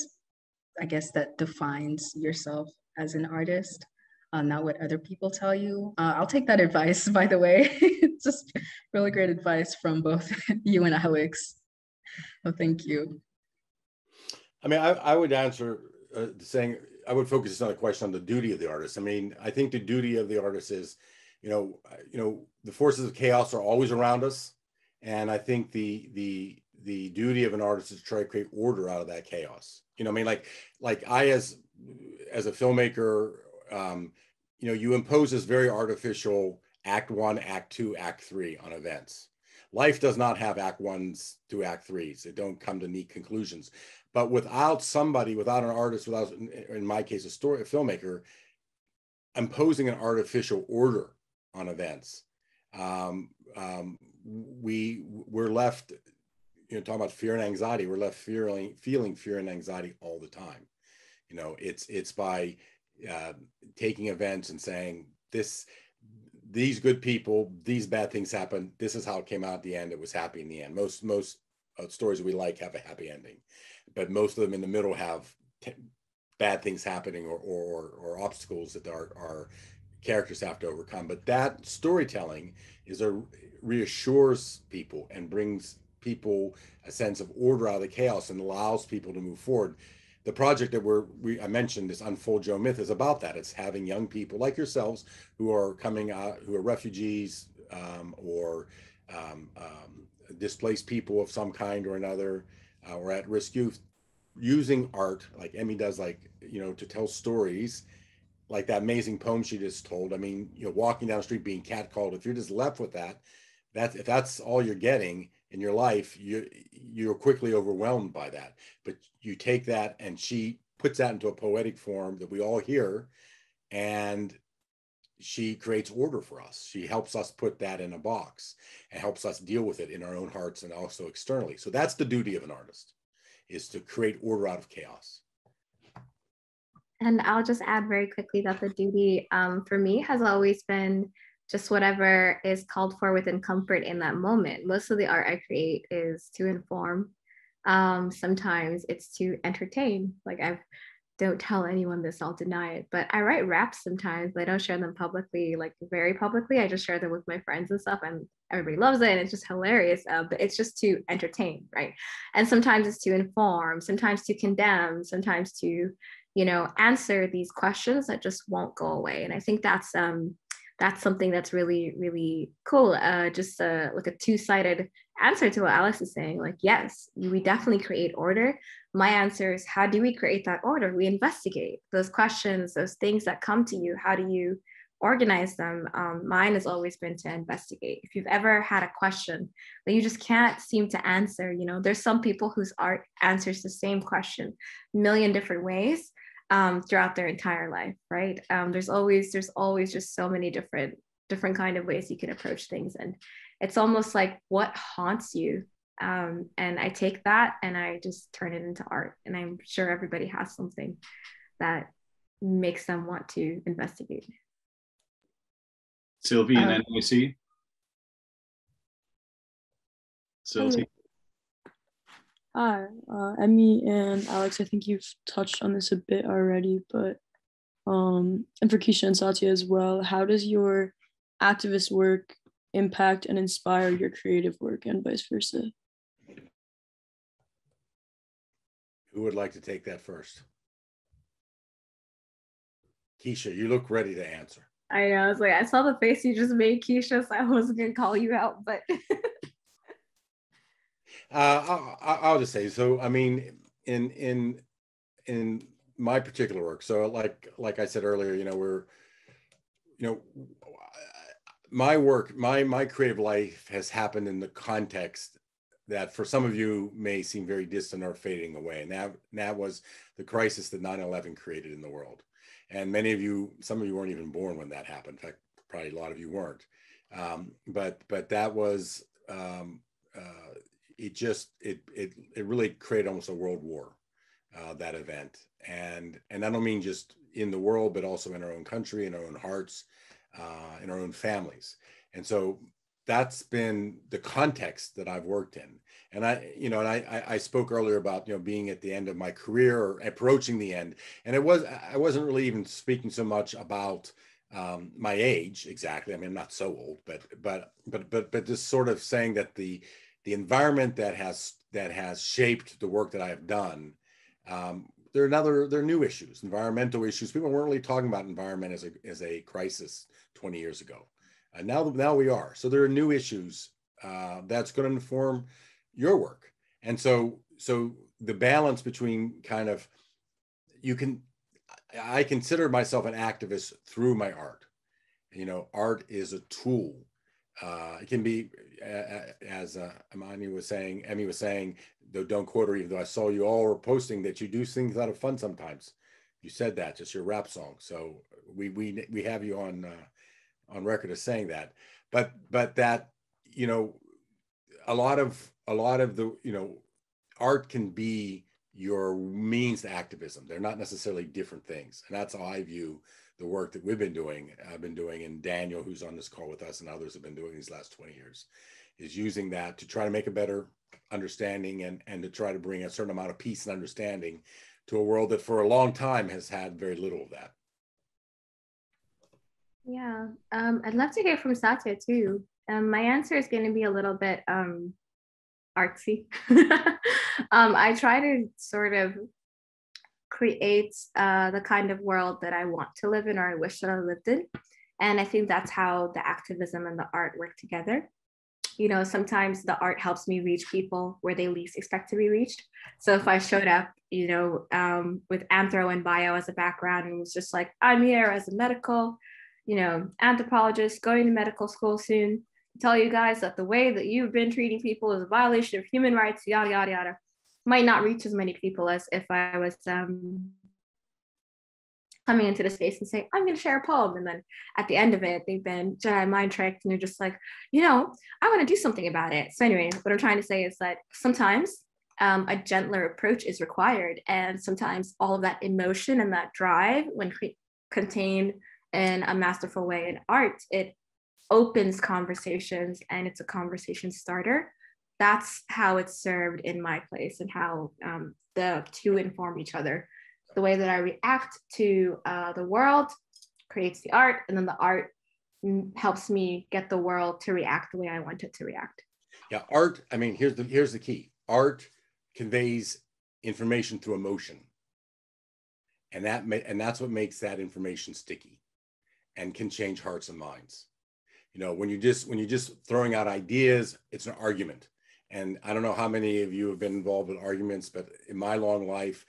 I guess that defines yourself as an artist, not what other people tell you. I'll take that advice, by the way. It's just really great advice from both you and Alex. So thank you. I mean, I would answer saying, I would focus on a question on the duty of the artist. I mean, I think the duty of the artist is, you know, the forces of chaos are always around us. And I think the duty of an artist is to try to create order out of that chaos. You know, I mean, like I, as a filmmaker, you know, you impose this very artificial act 1, act 2, act 3 on events. Life does not have act 1s to act 3s. They don't come to neat conclusions. But without somebody, without an artist, without, in my case, a filmmaker, imposing an artificial order on events, we're left, you know, talking about fear and anxiety, we're left feeling fear and anxiety all the time. You know, it's by taking events and saying, these good people, these bad things happen, this is how it came out at the end, it was happy in the end. Most stories that we like have a happy ending, but most of them in the middle have bad things happening or obstacles that our characters have to overcome. But that storytelling reassures people and brings people a sense of order out of the chaos and allows people to move forward. The project that I mentioned, this Unfold Joe Myth, is about that. It's having young people like yourselves who are coming out, who are refugees or displaced people of some kind or another, or at risk youth, using art like Emi does, like, you know, to tell stories like that amazing poem she just told. I mean, you know, walking down the street being catcalled, if you're just left with that, if that's all you're getting in your life, you're quickly overwhelmed by that. But you take that, and she puts that into a poetic form that we all hear, and she creates order for us. She helps us put that in a box and helps us deal with it in our own hearts and also externally. So that's the duty of an artist, is to create order out of chaos. And I'll just add very quickly that the duty for me has always been just whatever is called for within comfort in that moment. Most of the art I create is to inform. Sometimes it's to entertain. Like, I don't tell anyone this, I'll deny it, but I write raps sometimes, but I don't share them publicly, like very publicly. I just share them with my friends and stuff, and everybody loves it, and it's just hilarious. But it's just to entertain, right? And sometimes it's to inform, sometimes to condemn, sometimes to, you know, answer these questions that just won't go away. And I think that's something that's really, really cool. Just like a two-sided answer to what Alex is saying. Like, yes, we definitely create order. My answer is, how do we create that order? We investigate those questions, those things that come to you. How do you organize them? Mine has always been to investigate. If you've ever had a question that you just can't seem to answer, you know, there's some people whose art answers the same question a million different ways throughout their entire life, right? There's always just so many different kind of ways you can approach things. And it's almost like what haunts you. And I take that and I just turn it into art. And I'm sure everybody has something that makes them want to investigate. Sylvie in NYC. Sylvie. Hi, Emi and Alex, I think you've touched on this a bit already, but and for Keisha and Satya as well, how does your activist work impact and inspire your creative work and vice versa? Who would like to take that first? Keisha, you look ready to answer. I know, I was like, I saw the face you just made, Keisha, so I wasn't gonna call you out, but. I'll just say, so, I mean, in my particular work, so like I said earlier, my work, my creative life has happened in the context that for some of you may seem very distant or fading away. And that was the crisis that 9/11 created in the world. And many of you, some of you weren't even born when that happened. In fact, probably a lot of you weren't. But that was, it really created almost a world war, that event. And I don't mean just in the world, but also in our own country, in our own hearts, in our own families. And so that's been the context that I've worked in. And I spoke earlier about, being at the end of my career or approaching the end. And I wasn't really even speaking so much about my age exactly. I mean, I'm not so old, but just sort of saying that the environment that has shaped the work that I have done, there are new issues, environmental issues. People weren't really talking about environment as a crisis 20 years ago. And now we are. So there are new issues that's going to inform your work. And so the balance between I consider myself an activist through my art. Art is a tool. It can be, as Emi was saying, though don't quote her, even though I saw you all were posting that you do things out of fun sometimes. You said that, just your rap song. So we have you on record as saying that. But that, a lot of the, art can be your means to activism. They're not necessarily different things. And that's how I view the work that I've been doing, and Daniel, who's on this call with us, and others have been doing these last 20 years, is using that to try to make a better understanding and to try to bring a certain amount of peace and understanding to a world that for a long time has had very little of that. Yeah, I'd love to hear from Satya too. My answer is going to be a little bit artsy. I try to sort of create the kind of world that I want to live in or I wish that I lived in. And I think that's how the activism and the art work together. Sometimes the art helps me reach people where they least expect to be reached. So if I showed up, with anthro and bio as a background and was just like, I'm here as a medical, anthropologist going to medical school soon, to tell you guys that the way that you've been treating people is a violation of human rights, yada, yada, yada, might not reach as many people as if I was coming into the space and saying, I'm going to share a poem. And then at the end of it, they've been Jedi mind tricked and they're just like, I want to do something about it. So anyway, what I'm trying to say is that sometimes a gentler approach is required. And sometimes all of that emotion and that drive, when contained in a masterful way in art, it opens conversations and it's a conversation starter. That's how it's served in my place and how the two inform each other. The way that I react to the world creates the art, and then the art helps me get the world to react the way I want it to react. Yeah, art, I mean, here's the key. Art conveys information through emotion. And that's what makes that information sticky and can change hearts and minds. When you're just throwing out ideas, it's an argument. And I don't know how many of you have been involved with arguments, but in my long life,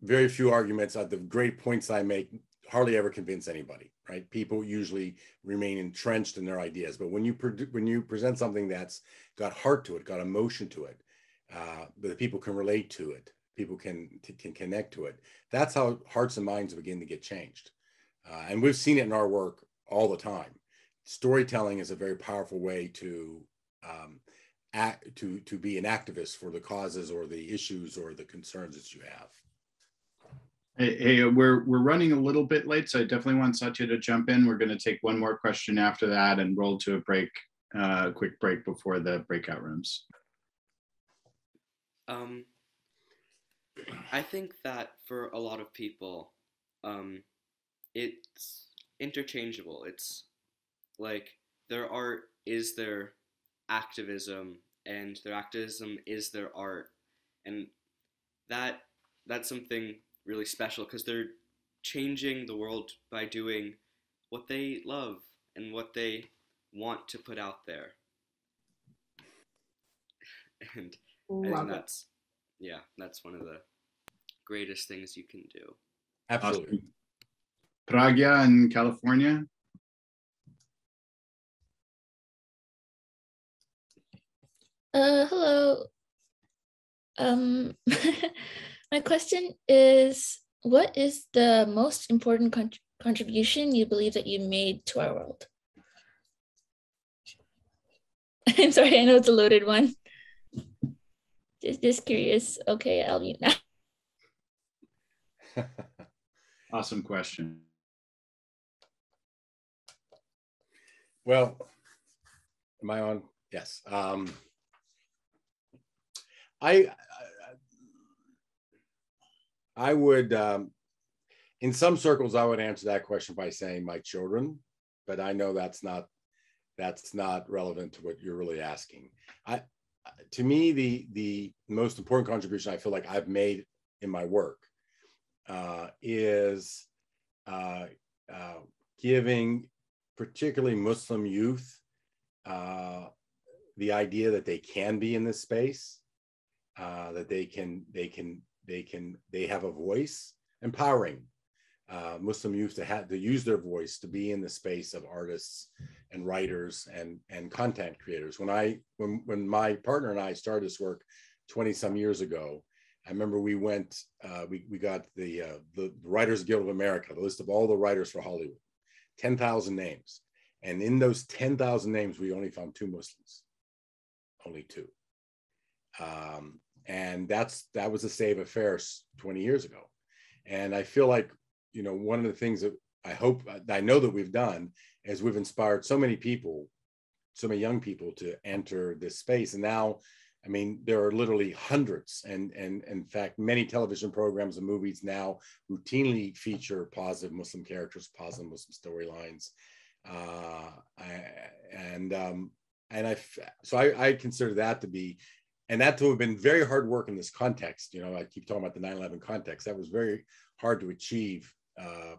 very few arguments, the great points I make hardly ever convince anybody, right? People usually remain entrenched in their ideas. But when you present something that's got heart to it, got emotion to it, that people can relate to it, people can connect to it, that's how hearts and minds begin to get changed. And we've seen it in our work all the time. Storytelling is a very powerful way to to be an activist for the causes or the issues or the concerns that you have. Hey, we're running a little bit late, so I definitely want Satya to jump in. We're going to take one more question after that and roll to a break, quick break before the breakout rooms. I think that for a lot of people, it's interchangeable. It's like their art is their activism, and their activism is their art, and that's something really special because they're changing the world by doing what they love and what they want to put out there. And I think that's one of the greatest things you can do. Absolutely. Pragya in California. Hello. My question is, what is the most important contribution you believe that you made to our world? I'm sorry, I know it's a loaded one. Just curious. Okay, I'll mute now. Awesome question. Well, am I on? Yes. I would, in some circles, I would answer that question by saying my children, but I know that's not relevant to what you're really asking. To me, the most important contribution I feel like I've made in my work is giving particularly Muslim youth the idea that they can be in this space, that they have a voice, empowering Muslim youth to use their voice to be in the space of artists and writers and content creators. When my partner and I started this work 20 some years ago, I remember we went, we got the Writers Guild of America, the list of all the writers for Hollywood, 10,000 names. And in those 10,000 names, we only found 2 Muslims, only 2. And that was a state of affairs 20 years ago. And I feel like, one of the things that I know that we've done is we've inspired so many people, so many young people to enter this space. And now, I mean, there are literally hundreds, and in fact, many television programs and movies now routinely feature positive Muslim characters, positive Muslim storylines. So I consider that to be, and that to have been very hard work in this context. I keep talking about the 9/11 context. That was very hard to achieve,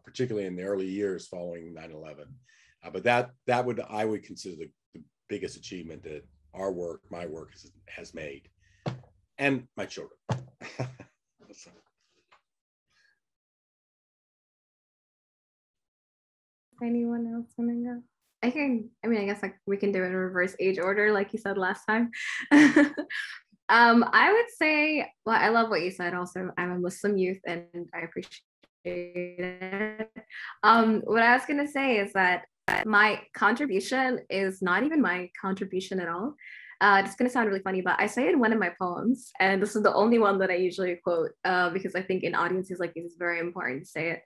particularly in the early years following 9/11. But I would consider the biggest achievement that my work has made, and my children. Anyone else want to go? I guess we can do it in reverse age order, like you said last time. I would say, well, I love what you said. Also, I'm a Muslim youth, and I appreciate it. What I was going to say is that my contribution is not even my contribution at all. It's going to sound really funny, but I say it in one of my poems, and this is the only one that I usually quote because I think in audiences like this, it's very important to say it.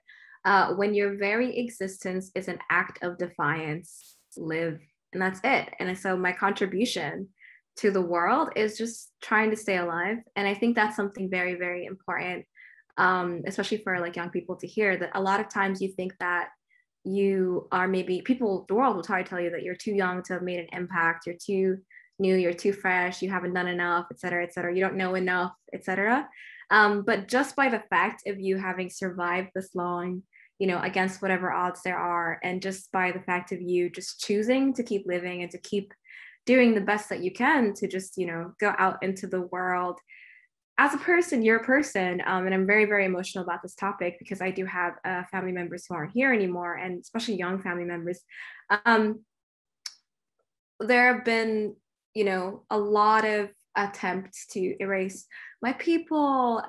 When your very existence is an act of defiance, live. And that's it. And so my contribution to the world is just trying to stay alive. And I think that's something very, very important, especially for like young people to hear, that a lot of times you think that you are the world will try to tell you that you're too young to have made an impact, you're too new, you're too fresh, you haven't done enough, et cetera, you don't know enough, et cetera. But just by the fact of you having survived this long, against whatever odds there are, and just by the fact of you just choosing to keep living and to keep doing the best that you can to just, go out into the world as a person, you're a person. And I'm very, very emotional about this topic because I do have family members who aren't here anymore, and especially young family members. There have been, a lot of attempts to erase my people,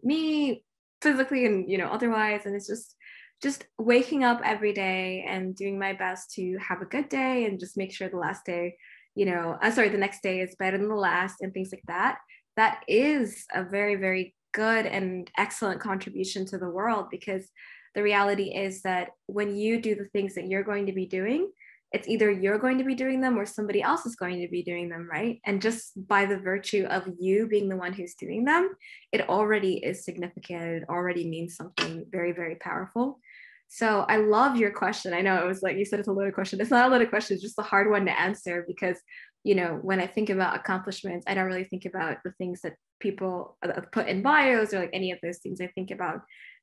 me physically and, otherwise. And it's just waking up every day and doing my best to have a good day and just make sure the last day the next day is better than the last and things like that. That is a very, very good and excellent contribution to the world, because the reality is that when you do the things that you're going to be doing, it's either you're going to be doing them or somebody else is going to be doing them, right? And just by the virtue of you being the one who's doing them, it already is significant. It already means something very, very powerful. So I love your question. I know it was like you said, it's a loaded question. It's not a loaded question, it's just a hard one to answer, because when I think about accomplishments, I don't really think about the things that people put in bios or like any of those things. I think about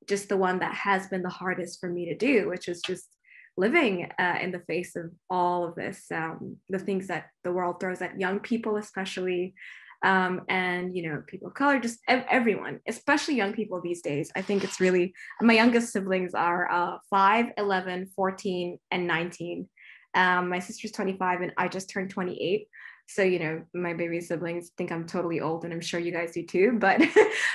just the one that has been the hardest for me to do, which is just living in the face of all of this, the things that the world throws at young people, especially, and people of color, just everyone, especially young people these days. I think it's really, my youngest siblings are 5, 11, 14, and 19. My sister's 25 and I just turned 28. So, my baby siblings think I'm totally old, and I'm sure you guys do too. But,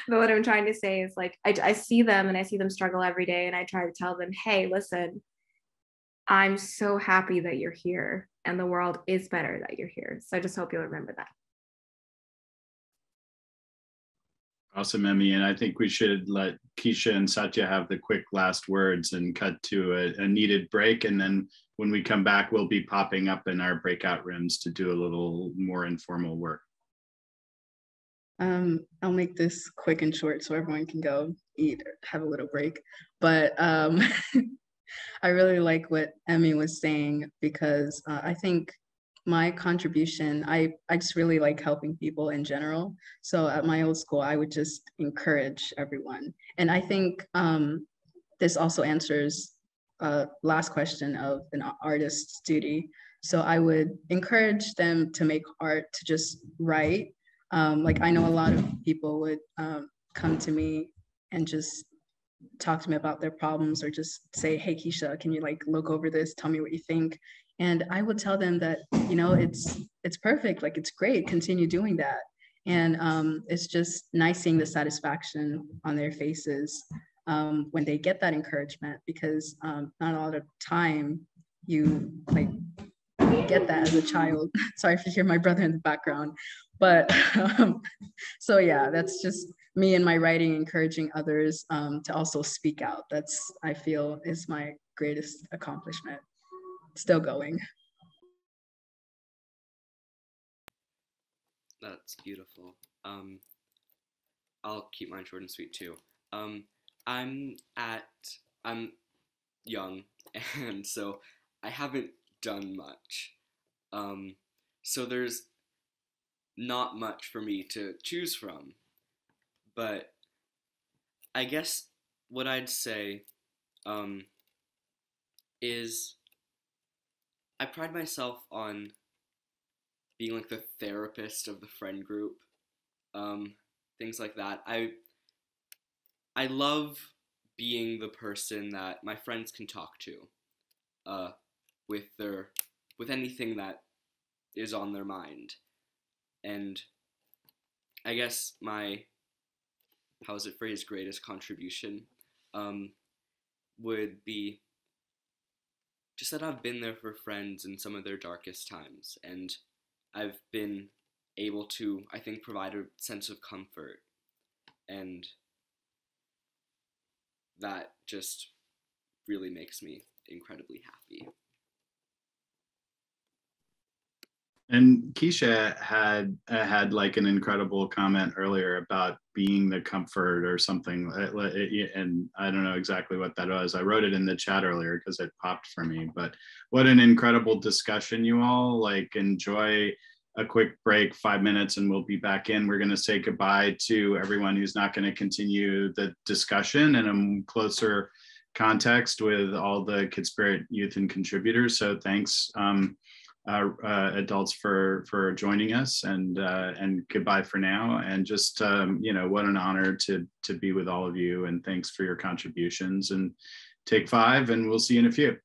but what I'm trying to say is, like, I see them and I see them struggle every day, and I try to tell them, hey, listen, I'm so happy that you're here, and the world is better that you're here. So I just hope you'll remember that. Awesome, Emi. And I think we should let Keisha and Satya have the quick last words and cut to a needed break. And then when we come back, we'll be popping up in our breakout rooms to do a little more informal work. I'll make this quick and short so everyone can go eat or have a little break. But I really like what Emi was saying, because I think my contribution, I just really like helping people in general. So at my old school, I would just encourage everyone. And I think this also answers last question of an artist's duty. So I would encourage them to make art, to just write. Like, I know a lot of people would come to me and just talk to me about their problems, or just say, hey, Keisha, can you look over this? Tell me what you think. And I would tell them that, it's perfect. Like, it's great. Continue doing that. And it's just nice seeing the satisfaction on their faces when they get that encouragement, because not all the time you get that as a child. Sorry if you hear my brother in the background. But so yeah, that's just me and my writing, encouraging others to also speak out. That's, I feel, is my greatest accomplishment. Still going. That's beautiful. I'll keep mine short and sweet too. I'm young, and so I haven't done much. So there's not much for me to choose from. But I guess what I'd say is I pride myself on being like the therapist of the friend group, things like that. I love being the person that my friends can talk to with anything that is on their mind. And I guess my, how is it phrased, greatest contribution would be just that I've been there for friends in some of their darkest times, and I've been able to, I think, provide a sense of comfort, and that just really makes me incredibly happy. And Keisha had like an incredible comment earlier about being the comfort or something, and I don't know exactly what that was. I wrote it in the chat earlier because it popped for me, but what an incredible discussion, you all. Like, enjoy a quick break, 5 minutes, and we'll be back in. We're going to say goodbye to everyone who's not going to continue the discussion in a closer context with all the KidSpirit youth and contributors. So thanks, adults, for joining us, and goodbye for now. And just what an honor to be with all of you, and thanks for your contributions. And take 5, and we'll see you in a few.